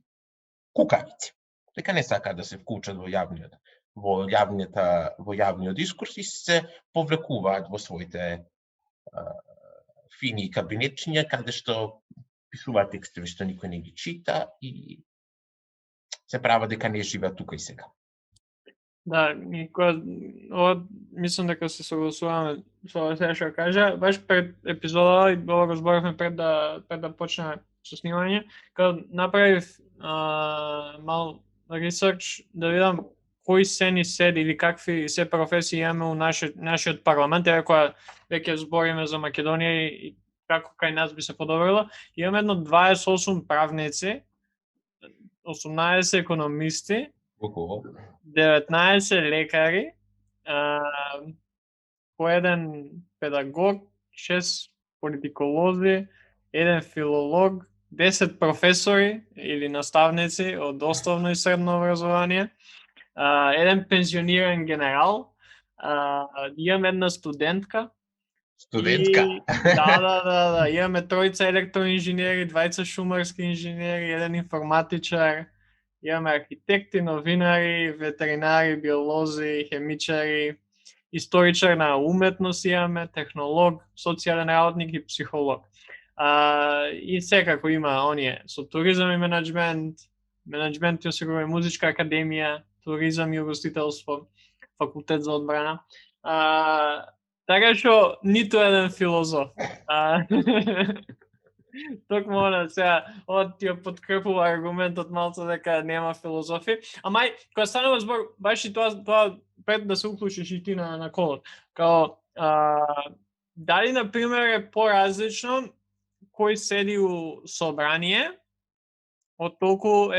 кукавици. Дека не сакаат да се вклучат во јавниот дискурс и се повлекуваат во своите фини кабинетчиња, каде што пишуваат текстови што никој не ги чита и се прават дека не живеат тука и сега. Да, мислам дека се согласуваме со ова сега што кажа. Баш пред епизода и ова го зборавме пред да почне со снимање, кога направив мал ресерч да видам кои се ни седи или какви се професии имаме у нашиот парламент, кога веќе збориме за Македонија и како кај нас би се подобрило, имаме едно 28 правници, 18 економисти, 19 лекари, по еден педагог, 6 политиколози, еден филолог, 10 професори или наставници од основно и средно образование, еден пензиониран генерал, имам една студентка. Студентка? Да. Имаме 3 електроинженери, 2 шумарски инженери, еден информатичар, имаме архитекти, новинари, ветеринари, биолози, хемичари, историчар на уметност имаме, технолог, социјален работник и психолог. И секако има оние со туризам и менаџмент и осигурување, музичка академија, туризам и угостителство, факултет за одбрана. Така што ниту еден филозоф. Токму сега, ти ја подкрепува аргументот малку дека нема филозофи. Ама кога станува збор, баш и тоа пред да се уклучиш и ти на колот. Као, дали, например, е поразлично кој седи у собрание, отколку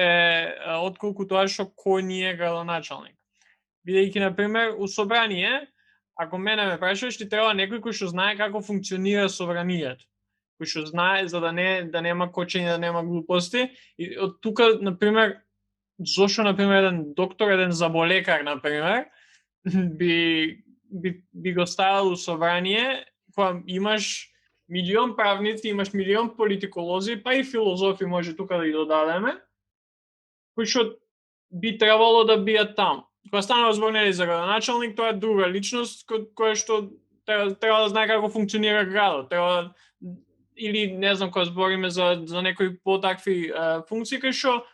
тоа што кој ни е градоначалник. Бидејќи, например, у собрание, ако мене ме прашаш, ти треба некој кој што знае како функционира собранието. Кој што знае за да нема кочење, да нема глупости. И од тука, например, зошто, например, еден доктор, еден заболекар, например, би го ставил у собрание, кога имаш милион правници, имаш милион политиколози, па и филозофи може тука да ги додадеме, кои што би требало да биат таму. Кога станува збор за градоначалник, тоа е друга личност која што треба да знае како функционира градот. Или не знам, кога збориме за некои потакви функции, кај што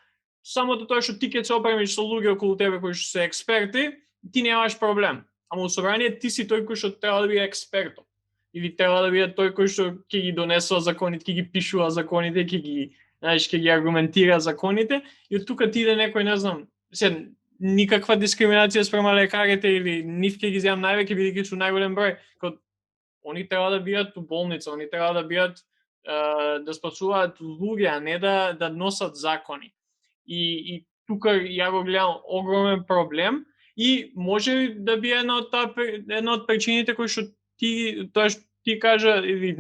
самото тоа што ти ќе се опремиш со луѓе околу тебе кои што се експерти, ти немаш проблем. Ама у собрание ти си тој кој што треба да биде експертот. Или треба да биде тој кој што ќе ги донесува законите, ќе ги пишува законите, ќе ги аргументира законите, и од тука ти иде некој, не знам, никаква дискриминација спрема лекарите или нив ќе ги земам највеќе бидејќи су најголем број. Они треба да бидат у болница, они треба да бидат да спасуваат луѓе, а не да носат закони. И тука ја го гледам огромен проблем и може да биде една од причините кои што ти кажа или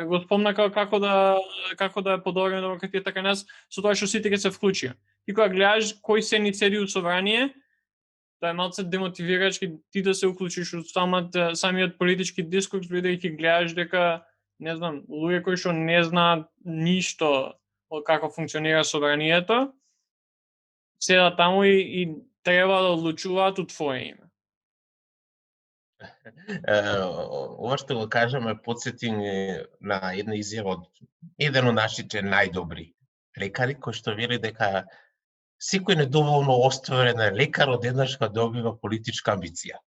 го спомна како да е подобрена демократијата кај нас, со тоа што сите ќе се вклучиме. И кога гледаш кој се ни седи у собрание, тоа е малку демотивирачки ти да се уклучиш од самиот политички дискурс, бидејќи гледаш дека, не знам, луѓе кои што не знаат ништо од како функционира собранието, седат таму и треба да одлучуваат у твое име. Ова што го кажаме потсети на една изјава од еден од нашите најдобри лекари, кој што вели дека секој недоволно остварен лекар одеднаш га добива политичка амбиција.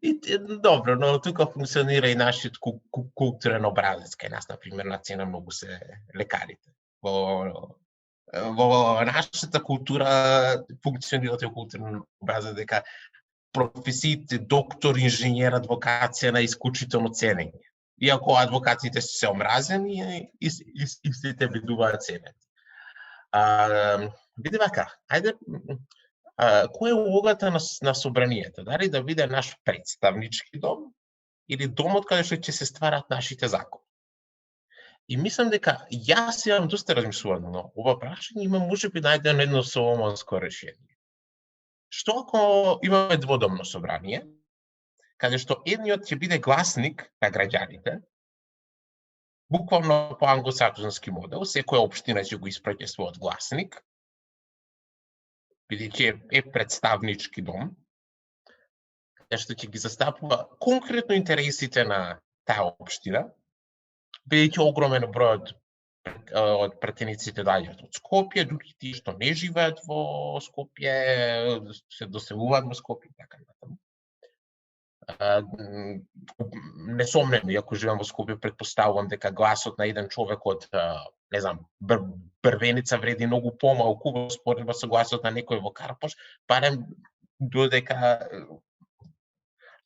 И добро, но тука функционира и нашиот културен образец кај нас, например, на цена многу се лекарите. Во нашата култура функционира тој културен образец дека професиите доктор, инженер, адвокат се на исклучително ценење. Иако адвокатите се омразени и сите бидуваат ценети. Биде вака, ајде, која е улогата на собранието? Дали да биде наш представнички дом или домот каде што ќе се стварат нашите закони? И мислам дека јас имам доста размислувано на ова прашање, има можеби најдено едно соломонско решение. Што ако имаме дводомно собрание, каде што едниот ќе биде гласник на граѓаните, буквално по англосаксонски модел, секоја општина ќе го испраќа својот гласник, бидејќи е представнички дом, каде што ќе ги застапува конкретно интересите на таа општина, бидејќи огромен број од пратениците доаѓаат од Скопје, дури тие што не живеат во Скопје, се доселуваат во Скопје и така натаму. Несомнено, иако живеам во Скопје, претпоставувам дека гласот на еден човек од не знам, брвеница вреди многу помалку во споредба со гласот на некој во Карпош, барем додека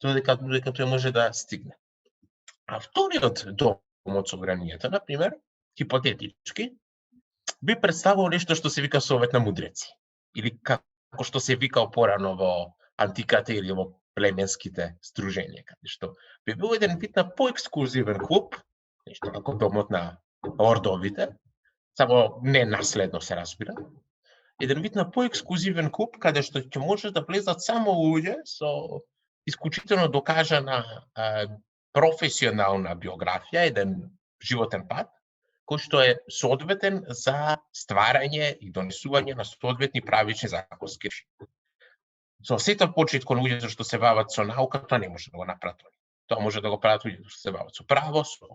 тој може да стигне. А вториот дом од собранието, на пример, хипотетички, би представувал нешто што се вика Совет на мудреци, или како што се викал порано во антиката или во племенските сдруженија, каде што би бил еден вид на поексклузивен клуб, нешто како домот на ордовите, само не наследно се разбира, еден вид на поексклузивен клуб каде што ќе може да влезат само луѓе со исклучително докажана професионална биографија, еден животен пат, кој што е соодветен за стварање и донесување на соодветни правични законски решенија. Со сето почит кон луѓето што се бават со наука, тоа не може да го направат они. Тоа може да го прават луѓето што се бават со право, со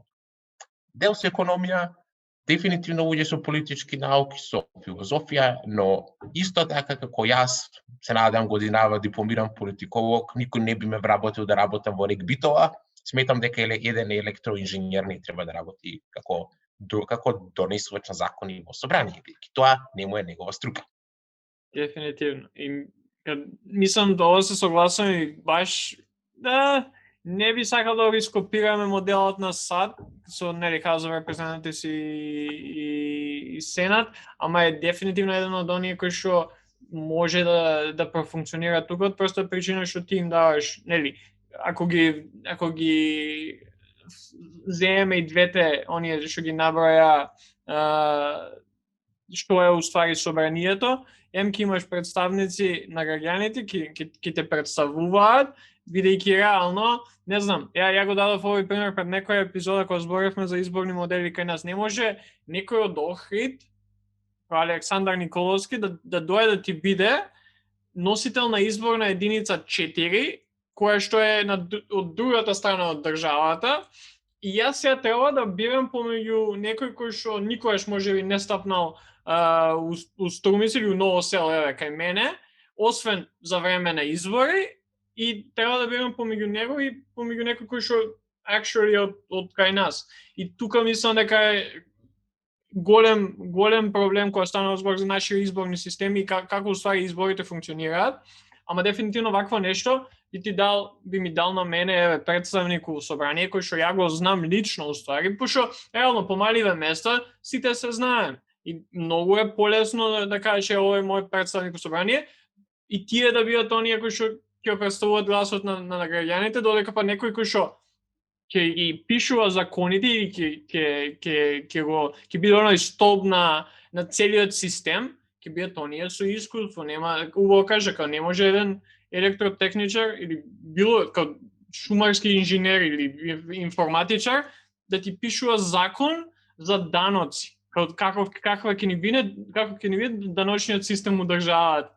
дел со економија, дефинитивно луѓе со политички науки, со филозофија, но исто така како јас, се надам годинава дипломиран политиколог, никој не би ме вработил да работам во РЕК Битола, сметам дека еден електроинженер не треба да работи како донесувач на закони во собрание, бидејќи тоа не му е негова струка. Дефинитивно. И мислам да ова се согласувам и баш да не би сакал да го скопираме моделот на САД со нели House of Representatives и Сенат, ама е дефинитивно еден од оние кои што може да профункционира тука од проста причина што ти им даваш, нели, ако ги земеме и двете оние што ги наброја што е уствари собранието, ќе имаш представници на граѓаните, ќе те представуваат, бидејќи реално, не знам, ја го дадов овој пример пред некоја епизода кога зборевме за изборни модели кај нас. Не може некој од Охрид, Александар Николовски, да дојде да ти биде носител на изборна единица 4, која што е од другата страна од државата, и јас ја треба да бирам помеѓу некој кој што никогаш можеби не стапнал у Струмица или у Ново село кај мене, освен за време на избори, и треба да бирам помеѓу него и помеѓу некој кој што actually од кај нас. И тука мислам дека е голем проблем кога станува збор за нашите изборни системи и како уствари изборите функционираат, ама дефинитивно вакво нешто би ми дал на мене представник у собрание кој што ја го знам лично уствари, пошто реално по маливе места сите се знаем. И многу е полесно да кажеш овој мој представник у собрание и тие да бидат оние кои што ќе представуваат гласот на граѓаните, додека па некој кој што ќе ги пишува законите и ќе биде оној столб на целиот систем, ќе бидат оние со искуство. Нема, убаво кажа, не може еден електротехничар или било како шумарски инженер или информатичар да ти пишува закон за даноци. Како ќе ни биде даночниот систем у државата.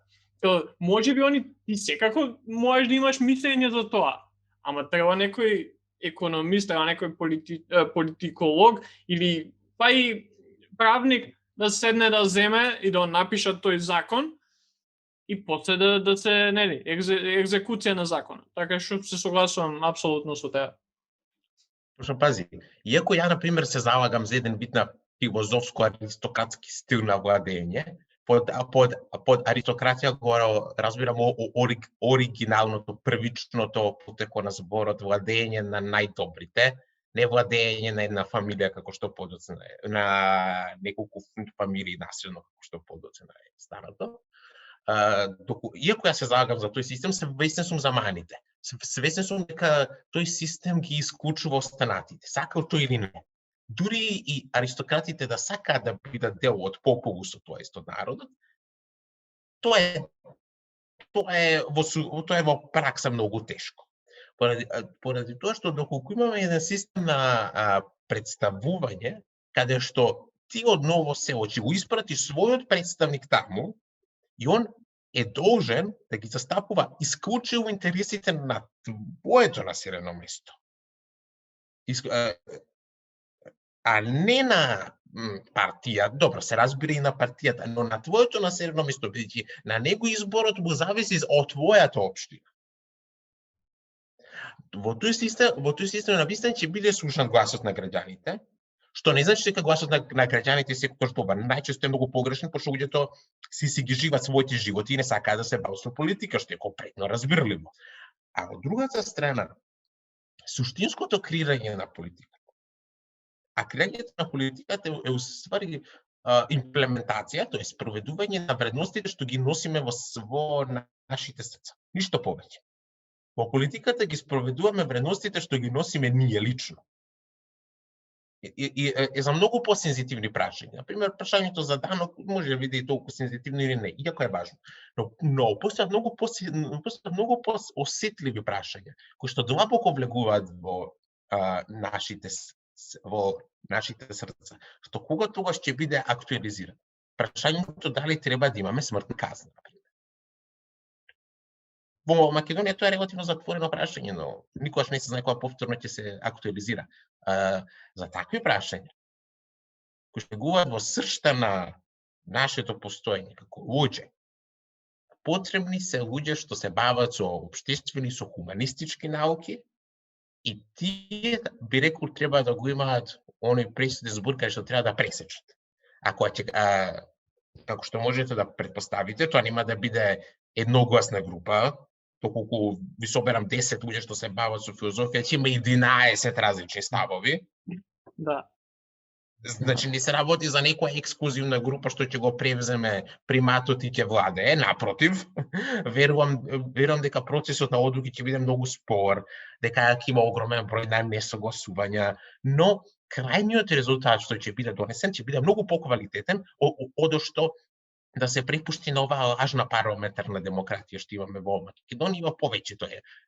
Може би ти секако можеш да имаш мислење за тоа, ама треба некој економист, треба некој политиколог или па и правник да седне да земе и да напиша тој закон и после да се екзекуција на законот. Така што се согласувам апсолутно со тоа. Пошто пази, иако ја на пример се залагам за еден вид на филозофско-аристократски стил на владење, под аристократија го разбирам оригиналното, првичното потекло на зборот владење на најдобрите, не владење на една фамилија како што подоцна е, на неколку фамилии наследно како што подоцна е старото. Иако ја се залагам за тој систем, свесен сум за маните. Свесен сум дека тој систем ги исклучува останатите, сакал тој или не. Дури и аристократите да сакаат да бидат дел од популусот, тоа е од народот, тоа е во пракса многу тешко. Поради тоа што доколку имаме еден систем на представување, каде што ти од Ново село ќе го испратиш својот представник таму, и он е должен да ги застапува исклучиво интересите на твоето населено место. А не на партија, добро, се разбира и на партијата, но на твоето населено место, бидејќи на него изборот му зависи од твојата општина. Во тој систем навистина ќе биде слушан гласот на граѓаните, Што не значи дека гласот на граѓаните е секогаш добар. Најчесто е многу погрешен, пошто луѓето си ги живеат своите животи и не сакаат да се бават со политика, што е компретно разбирливо. А од другата страна, суштинското креирање на политика. А креирањето на политиката е уствари имплементација, тоа е спроведување на вредностите што ги носиме во нашите срца. Ништо повеќе. Во политиката ги спроведуваме вредностите што ги носиме ние лично. И за многу посензитивни прашања. Например, прашањето за данок може да биде и толку сензитивно или не, иако е важно. Но постојат многу осетливи прашања, кои што длабоко влегуваат во нашите срца, што кога тогаш ќе биде актуализиран. Прашањето дали треба да имаме смртна казна, например. Во Македонија тоа е релативно затворено прашање, но никогаш не се знае кога повторно ќе се актуализира. За такви прашања, кои што влегуваат во сршта на нашето постоење како луѓе, потребни се луѓе што се бават со општествени, со хуманистички науки, и тие, би рекол, треба да го имаат оној пресуден збор кај што треба да пресечат. Како што можете да претпоставите, тоа нема да биде едногласна група, доколку ви соберам 10 луѓе што се бават со филозофија, ќе има 11 различни ставови. Да. Значи не се работи за некоја ексклузивна група што ќе го превземе приматот и ќе владее, напротив, верувам дека процесот на одлуки ќе биде многу спор, дека ќе има огромен број на несогласувања, но крајниот резултат што ќе биде донесен ќе биде многу поквалитетен од што да се препушти на оваа лажна парламентарна демократија што имаме во Македонија и во повеќето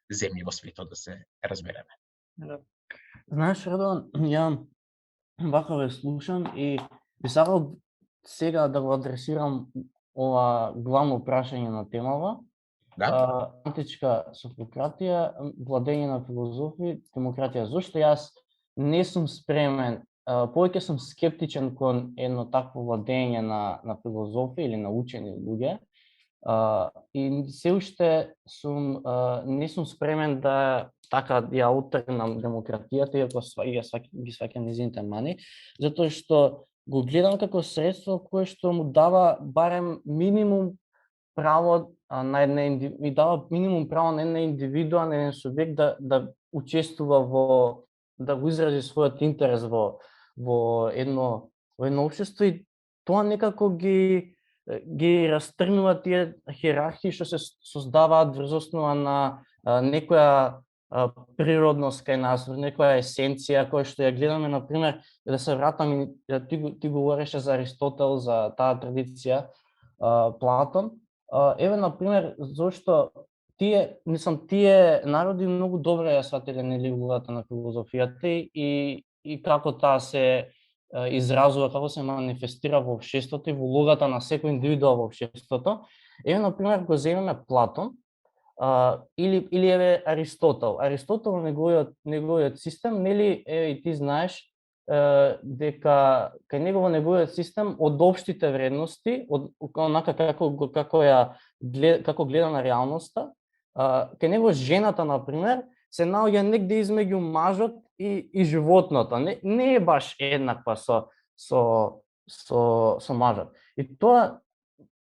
земји во светот, да се разбереме. Да. Знаеш, Радоан, ја вака ве слушам и би сакал сега да го адресирам ова главно прашање на темава. Да? Античка Софократија, владење на филозофи, демократија. Зошто јас не сум спремен, повеќе сум скептичен кон едно такво владење на филозофија или на учени луѓе. И се уште не сум спремен да така ја отргнам демократијата, иако ги сваќам незините мани, затоа што го гледам како средство кое што му дава барем минимум право на една индивидуа, на еден субјект да учествува да го изрази својот интерес во едно општество, и тоа некако ги растргнува тие хиерархии што се создаваат врз основа на некоја природност кај нас, некоја есенција која што ја гледаме, например, да се вратам, ти говореше за Аристотел, за таа традиција, Платон. Еве, например, зошто тие народи многу добро ја сватиле нели улогата на филозофијата и како таа се изразува, како се манифестира во општеството и во улогата на секој индивидуал во општеството. Еве, например, го земеме Платон, или еве Аристотел. Аристотел неговиот систем, нели, и ти знаеш дека кај неговиот систем од општите вредности, од онака како гледа на реалноста, кај него жената, например, се наоѓа негде измеѓу мажот и животното. Не е баш еднаква со мажот. И тоа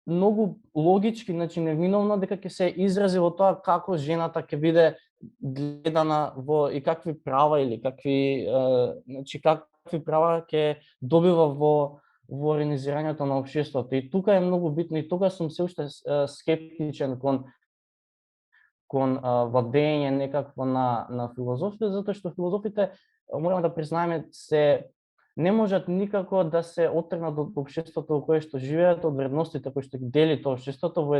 многу логички, значи невиновно, дека ќе се изрази во тоа како жената ќе биде гледана и какви права или какви права ќе добива во организирањето на општеството. И тука е многу битно, и тука сум се уште скептичен кон владење некакво на филозофија, затоа што филозофите, мораме да признаеме, не можат никако да се отргнат од општеството во кое што живеат, од вредностите кои што ги дели тоа општеството во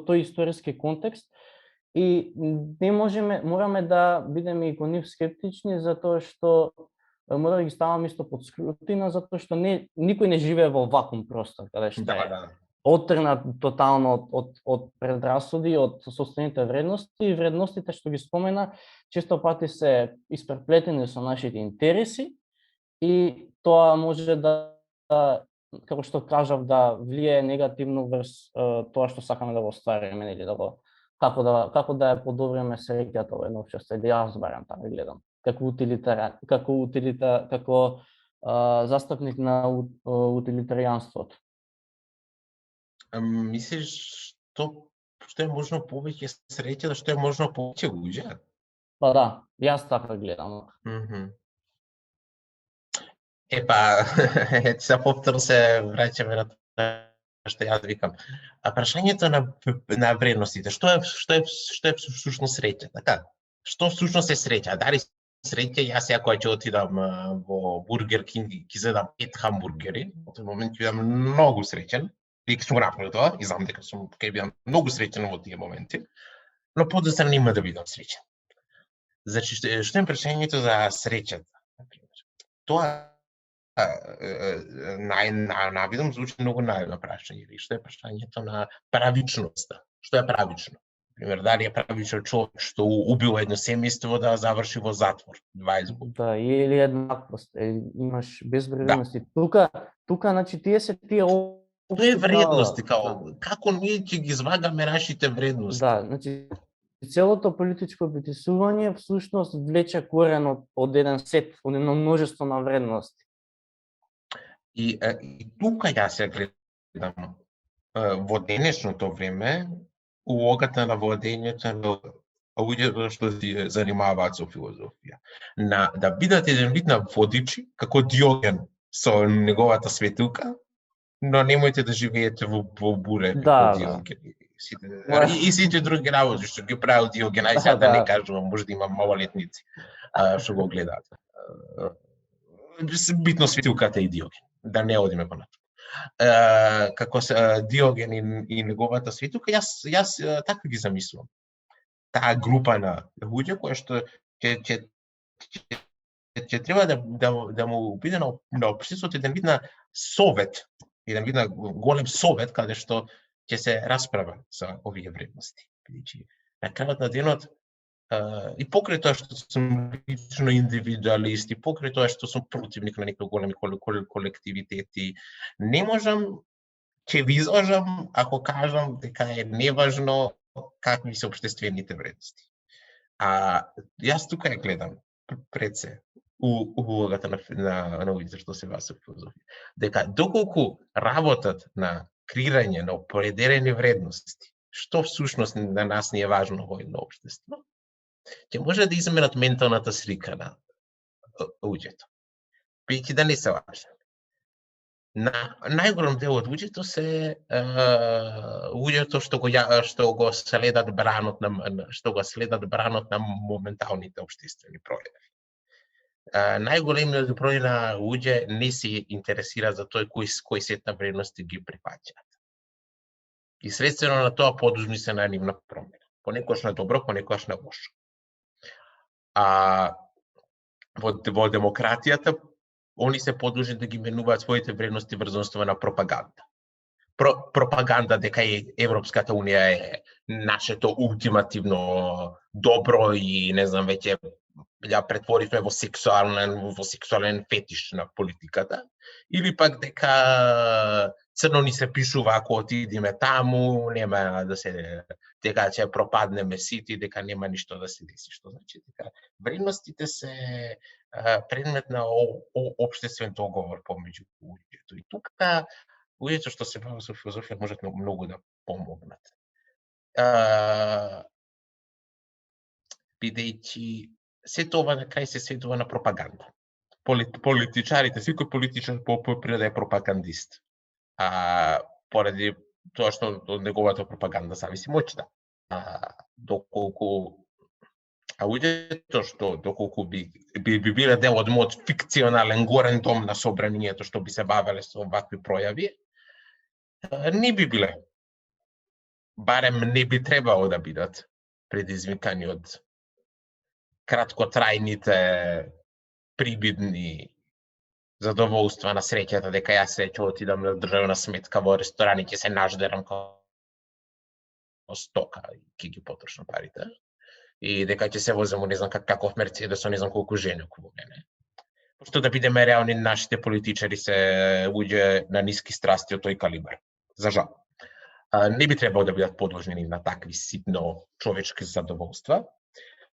тој историски контекст. И мораме да бидеме и кон нив скептични, затоа што мора да ги ставаме исто под скрутина, затоа што никој не живее во вакуум простор, каде што е отргнат тотално од предрасуди, од сопствените вредности, и вредностите што ги спомена често пати се испреплетени со нашите интереси, и тоа може да, како што кажав, да влие негативно врз тоа што сакаме да го оствариме, или како да ја подобриме среќата во едно општество, да јас барем така гледам. како застапник на утилитаријанството? Мислиш што е можно повеќе среќа, што е можно повеќе луѓе? Па да, јас така гледам. Епа, се повторно се враќаме на тоа што јас викам. А прашањето на вредностите, што е всушност среќа, така? Што всушност е среќа? Дали среќа, јас ја кога ќе отидам во Бургер Кинг и ќе зедам 5 хамбургери, во тој момент ќе бидам многу среќен, и ќе сум рапнал тоа, и знам дека ќе бидам многу среќен во тие моменти, но подоцна нема да бидам среќен. Значи, што е прашањето за среќата, например? Тоа навидом звучи многу наивно прашање. Што е прашањето на правичноста? Што е правично? Например, дали е правично човек што убил едно семејство да заврши во затвор 20 години? Да, или еднаквост, имаш безвредности. Тука, значи, тие Тоа е вредности, како ние ќе ги извагаме нашите вредности. Да, значи, целото политичко притисување всушност влече корен од еден сет, од едно множество на вредности. И тука јас ја гледам во денешното време улогата на владењето на луѓето што се занимаваат со филозофија. Да бидат еден вид на водичи, како Диоген со неговата светилка, но немојте да живеете во буре како Диоген. И сите други работи што ги правил Диоген, сега да не кажувам, може да има малолетници што го гледаат. Битно светилката и Диоген, да не одиме понатаму. Како Диоген и неговата светилка, јас така ги замислувам. Таа група на луѓе која што ќе треба да му биде на општеството еден вид на совет, еден вид на голем совет каде што ќе се расправа за овие вредности. Бидејќи на крајот на денот и покрај тоа што сум лично индивидуалист, и покрај тоа што сум противник на некои големи колективитети, не можам, ќе ви излажам ако кажам дека е неважно какви се општествените вредности. Јас тука ја гледам пред се улогата на луѓето што се бават со филозофија. Дека доколку работат на креирање на определени вредности, што всушност на нас не е важно во едно општество, ќе може да изменат менталната слика на луѓето. Бидејќи да не се важни. Најголем дел од луѓето се луѓето што го следат бранот на моменталните општествени пројави. Најголемиот број на луѓе не се интересира за тој кој сет на вредности ги прифаќаат. И следствено на тоа подложни се на нивна промена. Понекогаш на добро, понекогаш на лошо. Во демократијата они се подложни да ги менуваат своите вредности врз основа на пропаганда. Пропаганда дека Европската унија е нашето ултимативно добро и не знам веќе ја претворивме во сексуален фетиш на политиката, или пак дека црно ни се пишува ако отидеме таму, нема да се дека ќе пропаднеме сите, дека нема ништо да се деси, што значи дека вредностите се предмет на општествен договор помеѓу луѓето. И тука луѓето што се бават со филозофија можат многу да помогнат. Бидејќи се тоа на крај се сведува на пропаганда. Политичарите, секој политичар по природа е пропагандист. Поради тоа што од неговата пропаганда зависи моќта. Доколку би биле дел од мојот фикционален горен дом на собранието што би се бавеле со вакви пројави, не би биле. Барем не би требало да бидат предизвикани од краткотрајните прибидни задоволства на среќата, дека јас ќе отидам на државна сметка во ресторан и ќе се наждерам како стока и ќе ги потрошам парите. И дека ќе се возам не знам каков Мерцедес, не знам колку жени околу мене. Пошто да бидеме реални, нашите политичари се луѓе на ниски страсти од тој калибар. За жал. Не би требало да бидат подложени на такви ситно човечки задоволства.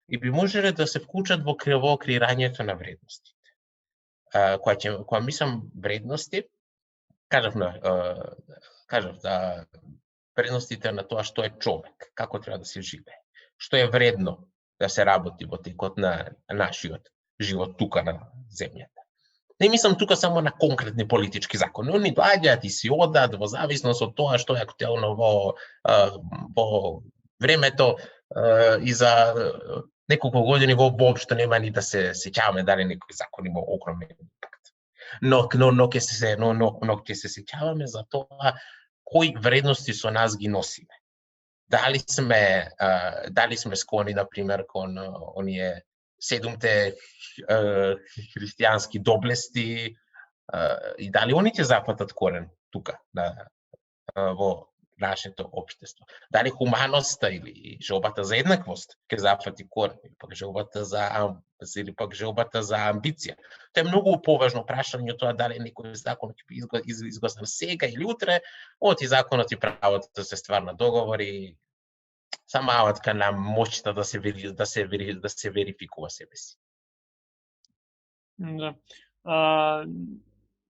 и би можеле да се вклучат во креирањето на вредности. Кога мислам вредности, кажав да вредностите на тоа што е човек, како треба да се живее, што е вредно да се работи во текот на нашиот живот тука на земјата. Не мислам тука само на конкретни политички закони, они доаѓаат и си одат во зависност од тоа што е актуелно во времето и за неколку години воопшто нема ни да се сеќаваме дали некои закони има огромен импакт. Но ќе се сеќаваме за тоа кои вредности со нас ги носиме. Дали сме склони, например, кон оние 7 христијански доблести и дали они ќе запатат корен тука во нашето општество. Дали хуманоста или желбата за еднаквост ќе запати корен, или пак желбата за амбиција. Тоа е многу поважно прашање од тоа дали некој закон ќе биде изгласан сега или утре, оти законот и правото да се стварна договори, самаат на моќта да се верификува себе си. Да.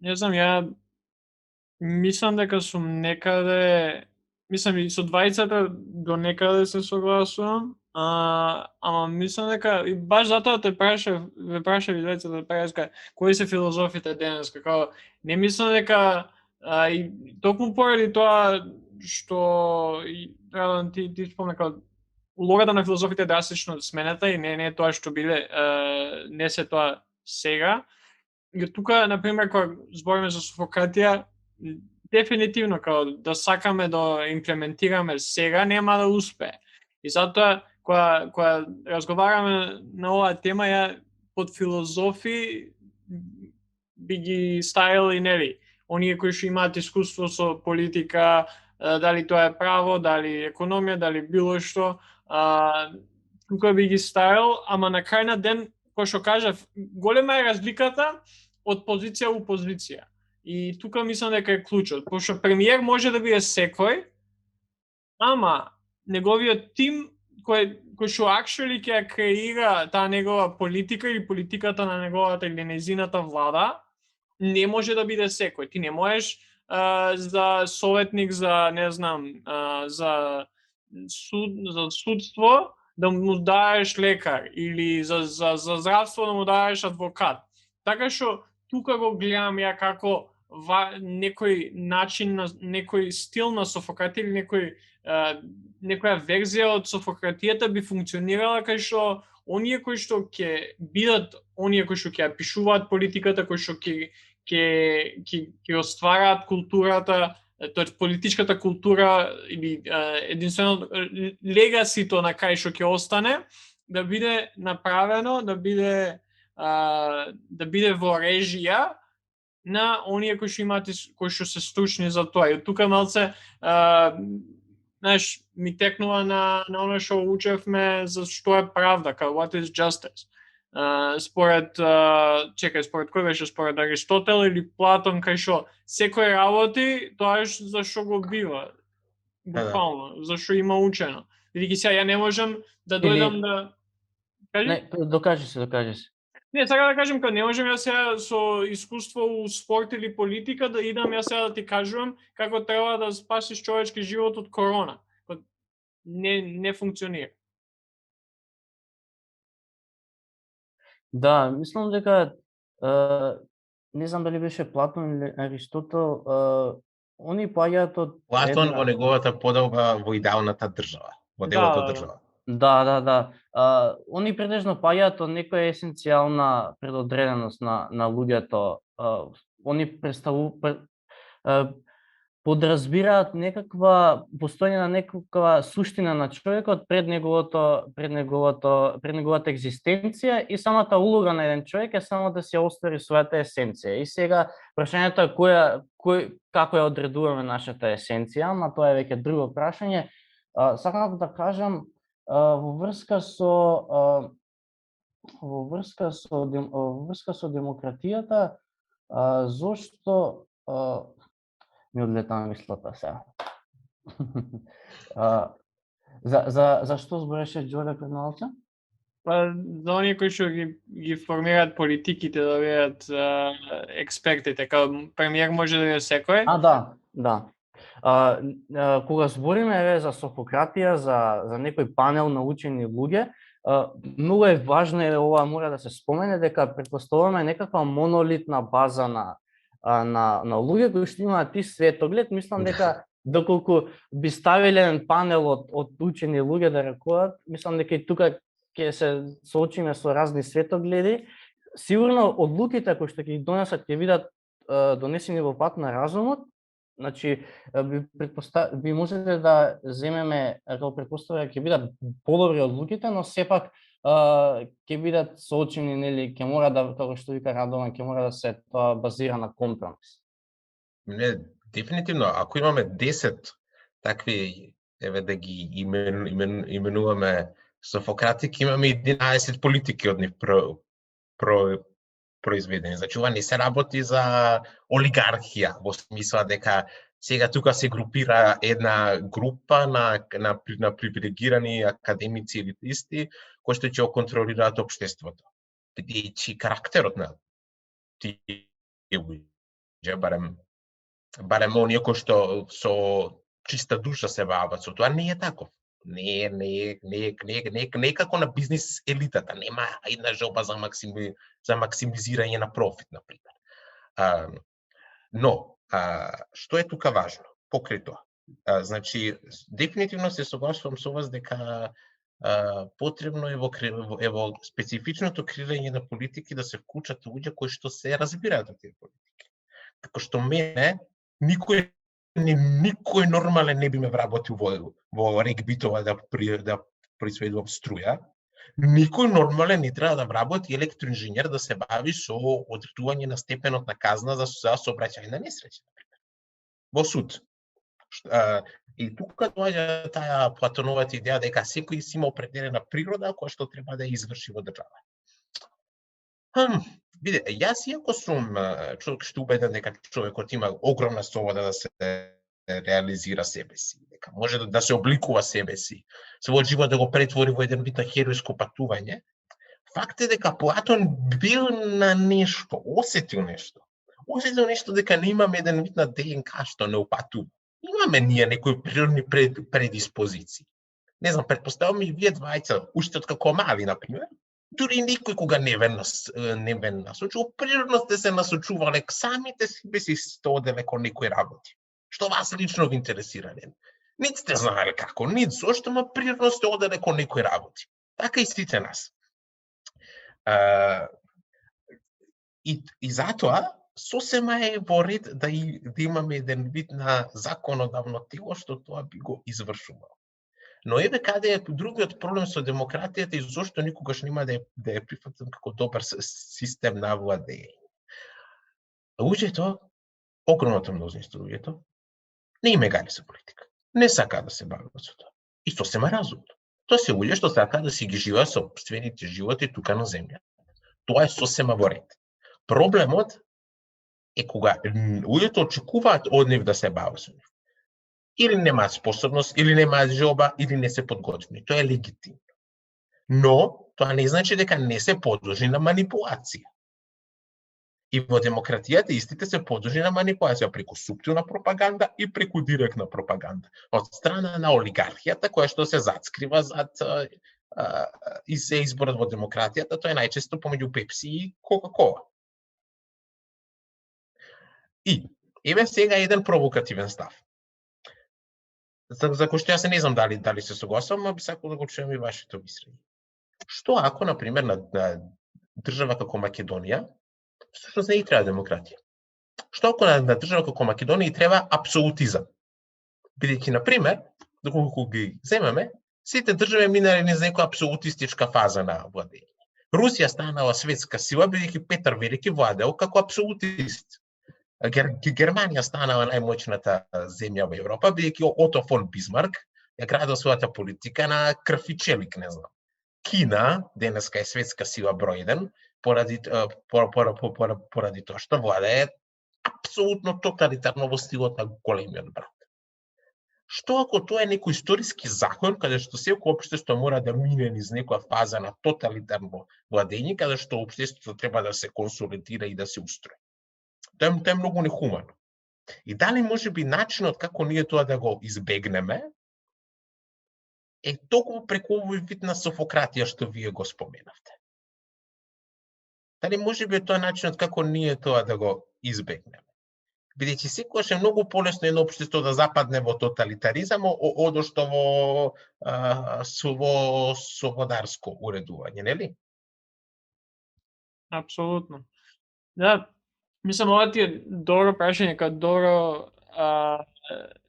Не знам, ја мислам дека сум некаде, мислам и со двајцата до некаде се согласувам, ама мислам дека и баш затоа ве прашав и двајцата преска кои се филозофите денес, како не мислам дека и токму поради тоа што Радон ти спомна како улогата на филозофите е драстично сменета и не е тоа што биле, не се тоа сега. И тука, например, кога збориме за суфократија, дефинитивно како да сакаме да имплементираме сега нема да успее. И затоа кога разговараме на оваа тема, ја под филозофи би ги ставил и нели оние кои што имаат искуство со политика, дали тоа е право, дали економија, дали било што, тука би ги ставил, ама на крај на ден, кој што кажав, голема е разликата од позиција у позиција. И тука мислам дека е клучот, пошто премиер може да биде секој, ама неговиот тим кој што actually ќе креира таа негова политика или политиката на неговата или нејзината влада, не може да биде секој. Ти не можеш за советник за, не знам, за судство да му даеш лекар или за здравство да му даеш адвокат. Така што тука го гледам ја како некој начин, некој стил на софократија или некоја верзија од софократијата би функционирала кај што оние кои што ќе бидат, оние кои што ќе ја пишуваат политиката, кои што ќе оствараат културата, тоест политичката култура или единствено легасито на кај што ќе остане, да биде направено, да биде во режија на оние кои што имаат, кои што се стручни за тоа. И тука малце знаеш, ми текнува на оно што учевме за што е правда, како what is justice. Според кој беше, според Аристотел или Платон, кај што секој работи тоа е за што го бива. Буквално, за што има учено. Види сега ја не можам да дојдам да кажи? Не, докажи се. Не, сакам да кажам, не можам јас сега со искуство у спорт или политика да идам јас сега да ти кажувам како треба да спасиш човечки живот од корона. Не функционира. Да, мислам дека не знам дали беше Платон или Аристотел, они паѓаат од Платон во неговата поделба во идеалната држава, во делото држава. Да. Они претежно паѓаат од некоја есенцијална предодреденост на луѓето. Они подразбираат некаква постојање на некаква суштина на човекот пред неговата екзистенција, и самата улога на еден човек е само да се оствари својата есенција. И сега прашањето е како ја одредуваме нашата есенција, ама тоа е веќе друго прашање. Сакам да кажам во врска со демократијата, зошто ми одлета мислата сега. За што збореше Џоре пред малку? Па, за оние кои што ги формираат политиките, да бидат експертите, као премиер може да биде секој. Да. Кога збориме за Софократија, за некој панел на учени луѓе, многу е важно и ова мора да се спомене дека претпоставуваме некаква монолитна база на луѓе кои што имаат ти светоглед. Мислам дека доколку би ставиле еден панел од учени луѓе да рекуваат, мислам дека и тука ќе се соочиме со разни светогледи. Сигурно одлуките кои што ќе ги донесат ќе бидат донесени во пат на разумот. Значи, би можеле да земеме, како претпоставка, ќе бидат подобри одлуките, но сепак ќе бидат соочени, нели, ќе мора да, како што вика Радован, ќе мора да се тоа базира на компромис. Не, дефинитивно, ако имаме 10 такви, еве да ги именуваме Софократи, имаме 11 политики од нив произведени. Значи, ова не се работи за олигархија, во смисла дека сега тука се групира една група на привилегирани академици или исти, кои што ќе контролираат општеството. Бидејќи карактерот на тие луѓе, барем оние кои што со чиста душа се бават со тоа, не е таков. Не е како на бизнис елитата, нема една желба за максимизирање на профит, например. Но, што е тука важно? Покрај тоа. Значи, дефинитивно се согласувам со вас дека потребно е во специфичното креирање на политики да се вклучат луѓе кои што се разбираат од тие политики. Како што мене, никој нормален не би ме вработил во регбитова да произведувам струја. Никој нормален не треба да вработи електроинженер да се бави со одредување на степенот на казна за сообраќајна несреќа, например. Во суд. И тука доаѓа таа Платоновата идеја дека секој си има определена природа која што треба да ја изврши во држава. Виде, јас иако сум човек што убеден дека човекот има огромна слобода да се реализира себе си, дека може да се обликува себе си, својот живот да го претвори во еден вид на херојско патување, факт е дека Платон бил на нешто, осетил нешто дека не имаме еден вид на ДНК што не упатува. Имаме ние некои природни предиспозиции. Не знам, претпоставувам и вие двајца, уште од како мали, например, дури никој кога не ве насочува, природно сте се насочувале самите себе си сте оделе кон некои работи. Што вас лично ви интересира, не? Нит сте знаеле како, нит зошто, ма природно сте оделе кон некои работи. Така и сите нас. И затоа, сосема е во ред да имаме еден вид на законодавно тело што тоа би го извршувало. Но еве каде е другиот проблем со демократијата и зошто никогаш нема да ја прифатам како добар систем на владење. Луѓето, огромното мнозинство луѓето, не им гали со политика. Не сака да се бават со тоа. И сосема разумно. Тоа се луѓе што сака да си ги живеат сопствените животи тука на земја. Тоа е сосема во ред. Проблемот е кога луѓето очекуваат од нив да се бават со нив. Или немаат способност, или немаат желба, или не се подготвени. Тоа е легитимно. Но, тоа не значи дека не се подложени на манипулација. И во демократијата истите се подложени на манипулација преку суптилна пропаганда и преку директна пропаганда. Од страна на олигархијата, која што се зацкрива зад и се изборот во демократијата, тоа е најчесто помеѓу Пепси и Кока-Кола. И, еве сега еден провокативен став. За кој што јас не знам дали се согласувам, а би сакал да го чуем и вашето мислење. Што ако, например, на држава како Македонија, всушност не и треба демократија? Што ако на држава како Македонија и треба апсолутизам? Бидејќи, например, доколку ги земеме, сите држави минале низ некоја апсолутистичка фаза на владење. Русија станала светска сила, бидејќи Петар Велики владеел како апсолутист. Германија станала најмоćната земја во Европа, бидејќи Ото фон Бисмарк ја градил својата политика на крв и челик, не знам. Кина денеска е светска сила број 1 поради тоа што владее апсолутно тоталитарно во стилот на големиот брат. Што ако тоа е некој историски закон, каде што секој општество мора да мине низ некоја фаза на тоталитарно владење, каде што општеството треба да се консолидира и да се устрои? Тоа е многу нехумано. И дали може би начинот како ние тоа да го избегнеме е токму преку овој вид на софократија што вие го споменавте? Дали може би е тоа начинот како ние тоа да го избегнеме? Бидејќи секогаш е многу полесно едно општество да западне во тоталитаризам одошто во слободарско уредување, нели? Апсолутно. Да, мислам, ова ти е добро прашање, као добро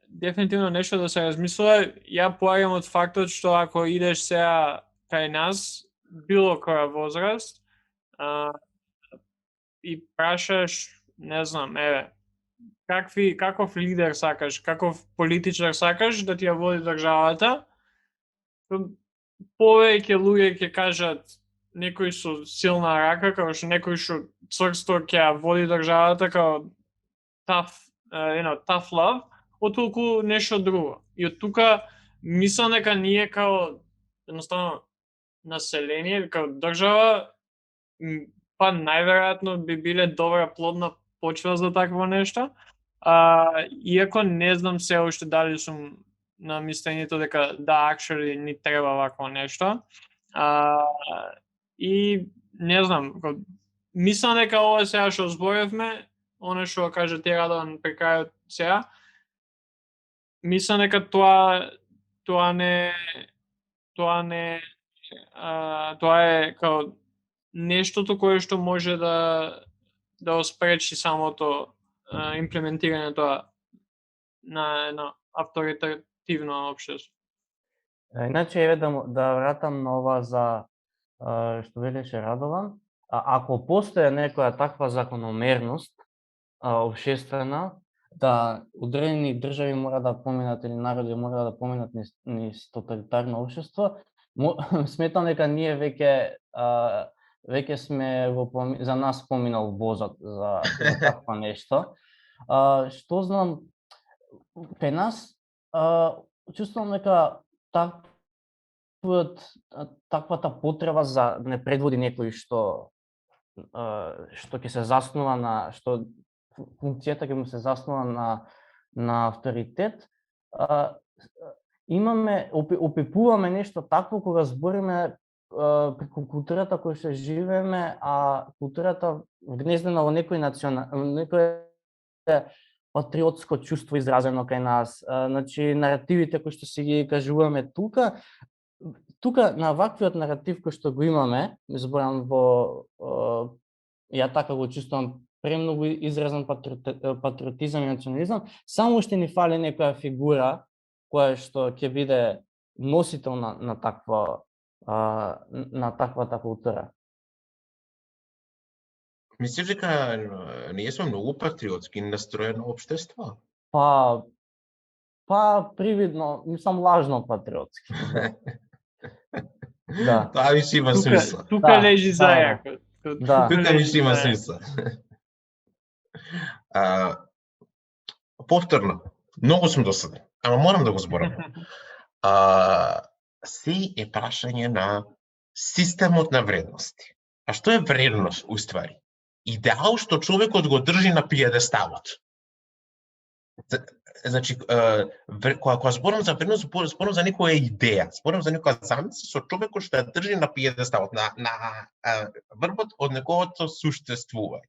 дефинитивно нешто да се размислува. Ја поаѓам од фактот што ако идеш сега кај нас, било која возраст, и прашаш, не знам, еве, каков лидер сакаш, каков политичар сакаш да ти ја води државата, повеќе луѓе ќе кажат некој со силна рака, како што некој што црсто ќе ја води државата, како tough love, оттолку нешто друго. И од тука мислам дека ние као едноставно население, као држава, па најверојатно би биле добра плодна почва за такво нешто. Иако не знам се уште дали сум на мислењето дека да, actually ни треба вакво нешто. И не знам, мислам дека ова сега што зборевме, оно што каже ти Радован при крајот сега, мислам дека тоа е као нештото кое што може да оспречи самото имплементирање тоа на едно авторитативно општество. Иначе, еве да вратам на ова за што велеше Радован. Ако постои некоја таква закономерност општествена, да одредени држави мора да поминат или народи мора да поминат низ тоталитарно општество, сметам дека ние веќе сме за нас поминал возот за таква нешто. Што знам, кај нас чувствувам дека таквата потреба за да не предводи некој што ќе се заснува на што функцијата ќе му се заснува на авторитет, опипуваме нешто такво кога збориме преку културата која што живееме, а културата вгнездена во некој патриотско чувство изразено кај нас, значи наративите кои што си ги кажуваме тука на ваквиот наратив кој што го имаме, зборам ја така го чувствувам, премногу изразен патриотизам и национализам, само уште ни фали некоја фигура која што ќе биде носител на таквата култура. Мислиш дека ние сме многу патриотски настроено општество? Па привидно, мислам лажно патриотски. Да. Тоа више има смисла. Тука лежи зајако. Тука више има смисла. Повторно, многу сум досаден, ама морам да го зборам. Се е прашање на системот на вредности. А што е вредност, уствари? Идеал што човекот го држи на пиедесталот. Значи, кога зборам за вредност, зборам за некоја идеја, зборам за некоја замисла со човекот што ја држи на пиедесталот, на врвот од неговото суштествување.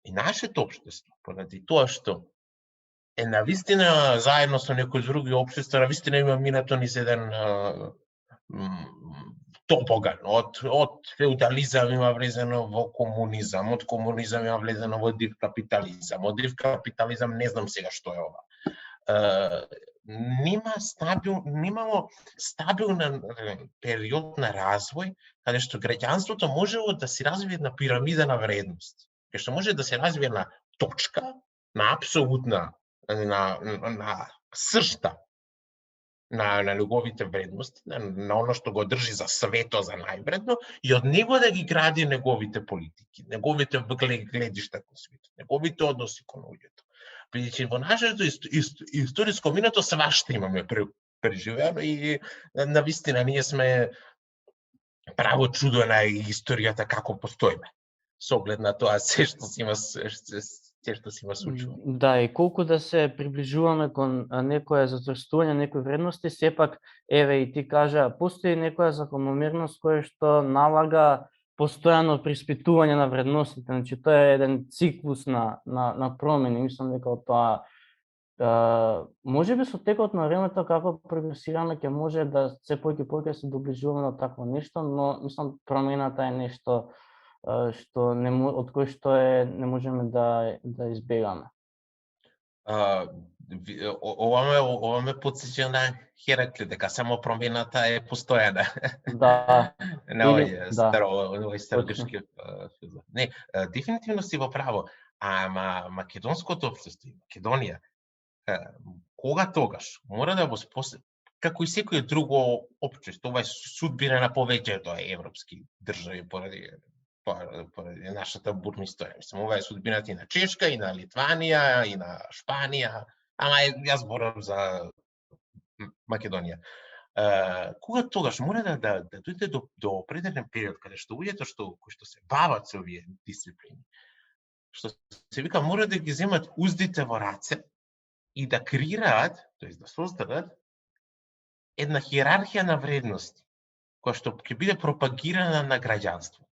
И нашето општество, поради тоа што е навистина заедно со некои други општества, навистина има минато низ еден топоган. Од феудализам има влезено во комунизам, од комунизам има влезено во див капитализам, од див капитализам не знам сега што е ова. Немамо стабилен период на развој, каде што граѓанството можело да се развие на пирамида на вредност. Каде што може да се развие на точка, на апсолутна, на сршта на неговите вредности, на оно што го држи за свето, за највредно, и од него да ги гради неговите политики, неговите гледишта кон светот, неговите односи кон луѓето. Бидејќи во нашето историско минато свашта имаме преживено и навистина ние сме право чудо на историјата како постоиме. Со оглед на тоа се што си има случило. Да, и колку да се приближуваме кон некое зацрстување, некои вредности, сепак, еве и ти кажа, постои некоја закономерност која што налага постојано приспитување на вредностите. Значи, тоа е еден циклус на промени. Мислам дека тоа може би со текот на времето како прогресираме ќе може да се повеќе се доближуваме до такво нешто, но мислам промената е нешто што од кој што не можеме да избегаме. Ова ме потсеќа на Хераклит, дека само промената е постојана. Да. На овој старогрчки филозоф. Не, дефинитивно си во право. Ама македонското општество, Македонија, кога тогаш мора да како и секој друго општество, ова е судбина на повеќето европски држави поради нашата бурна историја. Мислам, ова е судбината и на Чешка, и на Литванија, и на Шпанија, ама јас зборам за Македонија. Кога тогаш мора да дојде до определен период каде што луѓето кои што се бават со овие дисциплини, што се вика мора да ги земат уздите во раце и да креираат, тоест да создадат една хиерархија на вредности која што ќе биде пропагирана на граѓанството.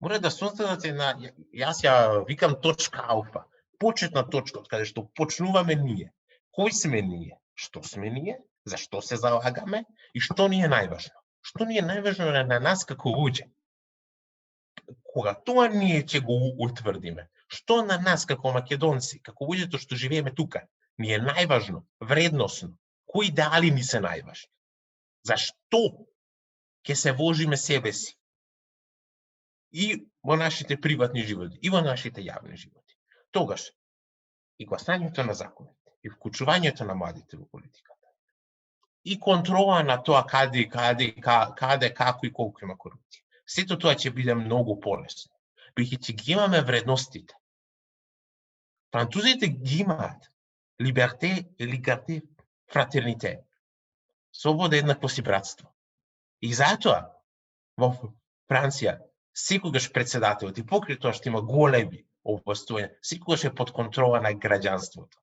Мора да создадат една, јас ја викам точка алфа, почетна точка од каде што почнуваме ние. Кои сме ние? Што сме ние? Зашто се залагаме? И што ни е најважно? Што ни е најважно на нас како луѓе? Кога тоа ние ќе го утврдиме, што на нас како македонци, како луѓето што живееме тука, ни е најважно, вредносно, кои идеали ни се најважни? Зашто ќе се вложиме себе си? И во нашите приватни животи, и во нашите јавни животи. Тогаш, и гласањето на законите, и вклучувањето на младите во политиката, и контрола на тоа каде, како и колку има корупција. Сето тоа ќе биде многу полесно, бидејќи ги имаме вредностите. Французите ги имаат либерте, фратерните, слобода, еднаквост и братство. И затоа во Франција секогаш председателот и покрај тоа што има големи овластувања, секогаш е под контрола на граѓанството.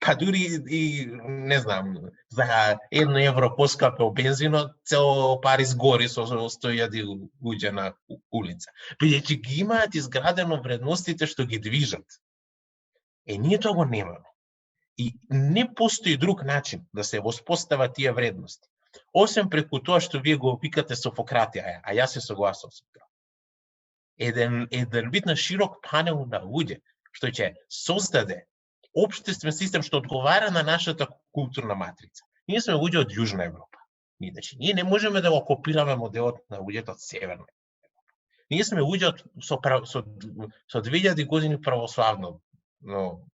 Па дури и, не знам, за €1 поскапе бензинот, цел Париз гори со 100.000 луѓе на улица. Бидејќи ги имаат изградено вредностите што ги движат. Ние тоа го немаме. И не постои друг начин да се воспостават тие вредности, освен преку тоа што вие го викате софократија, а јас се согласувам со тоа. Еден вид на широк панел на луѓе што ќе создаде општествен систем што одговара на нашата културна матрица. Ние сме луѓе од Јужна Европа. Ние не можеме да го копираме моделот на луѓето од Северна Европа. Ние сме луѓе со 2000 години православно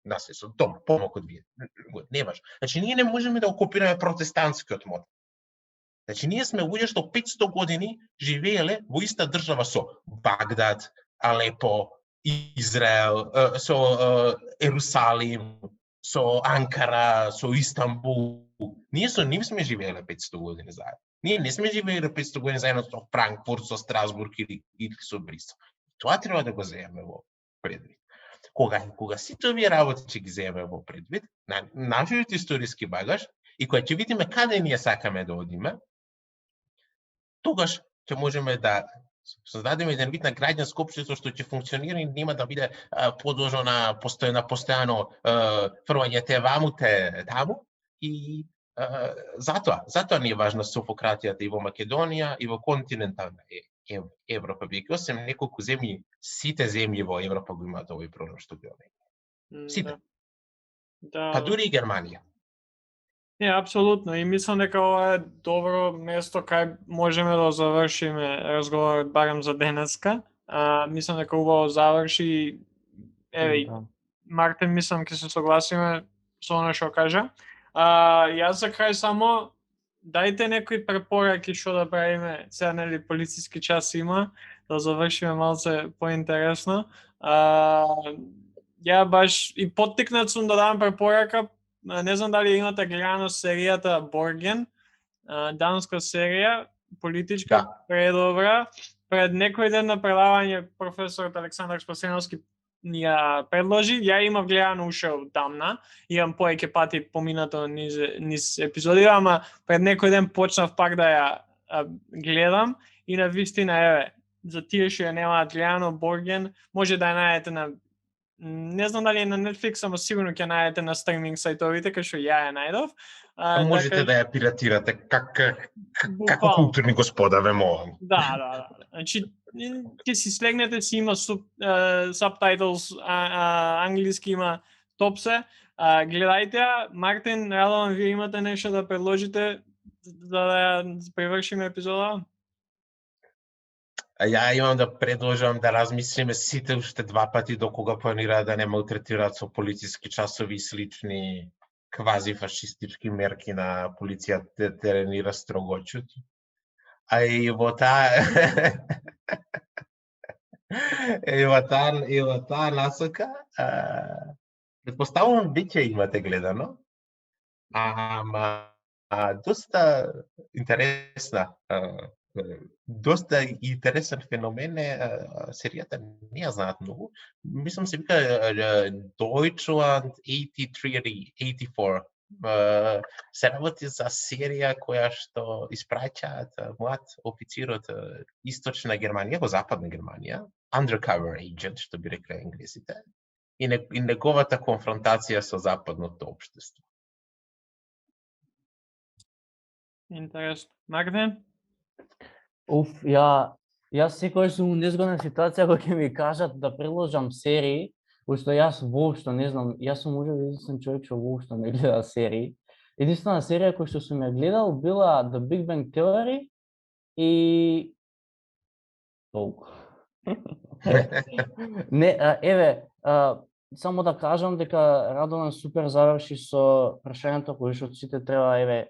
наследство, добро, помалку од вие. Не важно. Значи ние не можеме да го копираме протестантскиот модел. Значи ние сме луѓе што 500 години живееле во иста држава со Багдад, Алепо, Израел, со Ерусалим, со Анкара, со Истанбул. Ние со нив сме живееле 500 години заедно. Ние не сме живееле 500 години заедно со Франкфурт, со Страсбург или со Брисел. Тоа треба да го земеме во предвид. Кога сите овие работи ќе ги земеме во предвид, на нашиот историски багаж, и кога ќе видиме каде ние сакаме да одиме, тогаш ќе можеме да создадеме еден вид на граѓанско општество што ќе функционира и нема да биде подложено на постојано фрлање те ваму, те таму. И затоа ни е важна софократијата и во Македонија и во континентална Европа, бидејќи освен неколку земји, сите земји во Европа го имаат овој проблем што ги имаме. Сите. Па дури и Германија. Не, апсолутно. И мислам дека ова е добро место кај можеме да завршиме разговорот барем за денеска. Мислам дека убаво заврши. Еве, Мартин, мислам ќе се согласиме со она што кажа. Јас за крај само дајте некои препораки што да правиме. Сега нели полициски час има, да завршиме малце поинтересно. Ја баш и поттикнат сум да дадам препорака, не знам дали имате гледано серијата Борген, данска серија, политичка, Да. предобра. Пред некој ден на предавање професорот Александар Спасеновски ни ја предложи, ја имав гледано уште одамна, имам повеќе пати поминато низ епизоди, ама пред некој ден почнав пак да ја гледам и на вистина еве, за тие што ја немаат гледано Борген, може да ја најдете на, не знам дали е на Netflix, ама сигурно ќе најдете на стриминг сајтовите, кај што ја најдов. Можете да ја пиратирате, како Буквално. културни господа ве молам. Да. Значи, ќе си слегнете, си има subtitles, англиски има топсе. Гледајте ја. Мартин, Радован, вие имате нешто да предложите за да ја привршиме епизода? Ја имам да предложам да размислиме сите уште два пати до кога планираат да не малтретираат со полициски часови и слични квази-фашистички мерки на полицијата да теренира строгочут. А и во таа насока, предпоставувам веќе имате гледано, ама доста интересен феномен е серијата, не ја знаат многу. Мислам се вика Deutschland 83-84. Се работи за серија која што испраќаат млад официр од источна Германија во западна Германија, undercover agent, што би рекле енглезите, и неговата конфронтација со западното општество. Интересно. Мартин? Јас секогаш сум у незгодна ситуација кога ќе ми кажат да предложам серии, пошто јас воопшто не знам, јас сум можеби единствен човек што воопшто не гледа серии. Единствена серија која што сум ја гледал била The Big Bang Theory и толку. Не, еве, само да кажам дека Радован супер заврши со прашањето кој што сите треба еве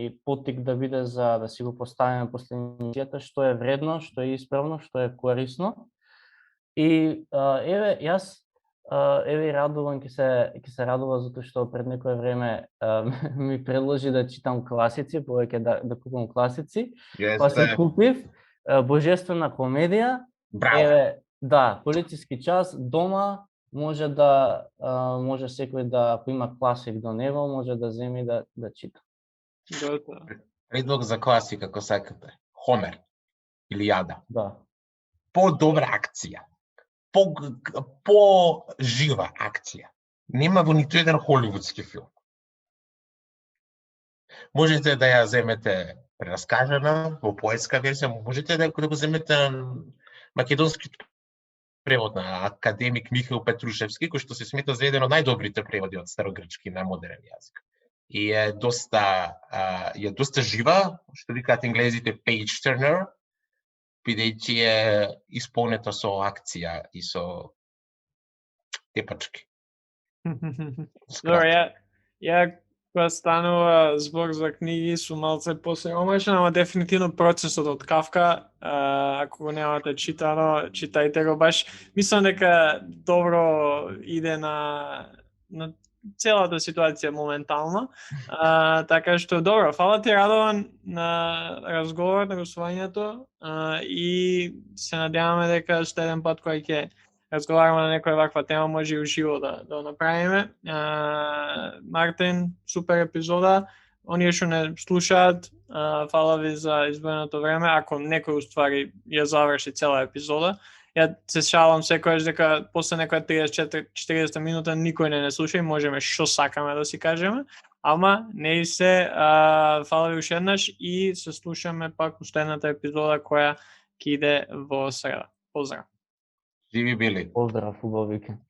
и поттик да биде за да си го поставиме после емисијата, што е вредно, што е исправно, што е корисно. И еве јас еве Радован ќе се радува затоа што пред некое време ми предложи да читам класици, повеќе да купам класици. Па се купив Божествена комедија. Браво. Еве, да, полициски час дома може секој да, ако има класик до него, може да земи да чита. Предлог за класика, ако сакате. Хомер. Илијада. Да. По-добра акција. По-жива акција. Нема во ниту еден холивудски филм. Можете да ја земете прераскажана во поетска верзија, можете да го земете македонски превод на академик Михаил Петрушевски, кој што се смета за еден од најдобрите преводи од старогрчки на модерен јазик. И е доста жива, што викаат енглезите page turner, бидејќи е исполнета со акција и со тепачки. Добро, ја кога станува збор за книги сум малце посеромашен, ама дефинитивно процесот од Кафка, ако го немате читано, читајте го баш. Мислам дека добро иде на целата ситуација моментално. Така што добро, фала ти Радован на разговор, на гостувањето и се надеваме дека што еден пат кој ќе разговараме на некоја ваква тема, може и уживо да направиме. Мартин, супер епизода. Оние што не слушаат, фала ви за изброеното време. Ако некој уствари ја заврши цела епизода, ја се шалам секојаш дека после некоја 34-40 минута никој не слуша и можеме што сакаме да си кажеме. Ама не и се, фала ви уште еднаш и се слушаме пак уште едната епизода која ќе иде во среда. Поздрав! Живи били! Поздрав, убав викенд!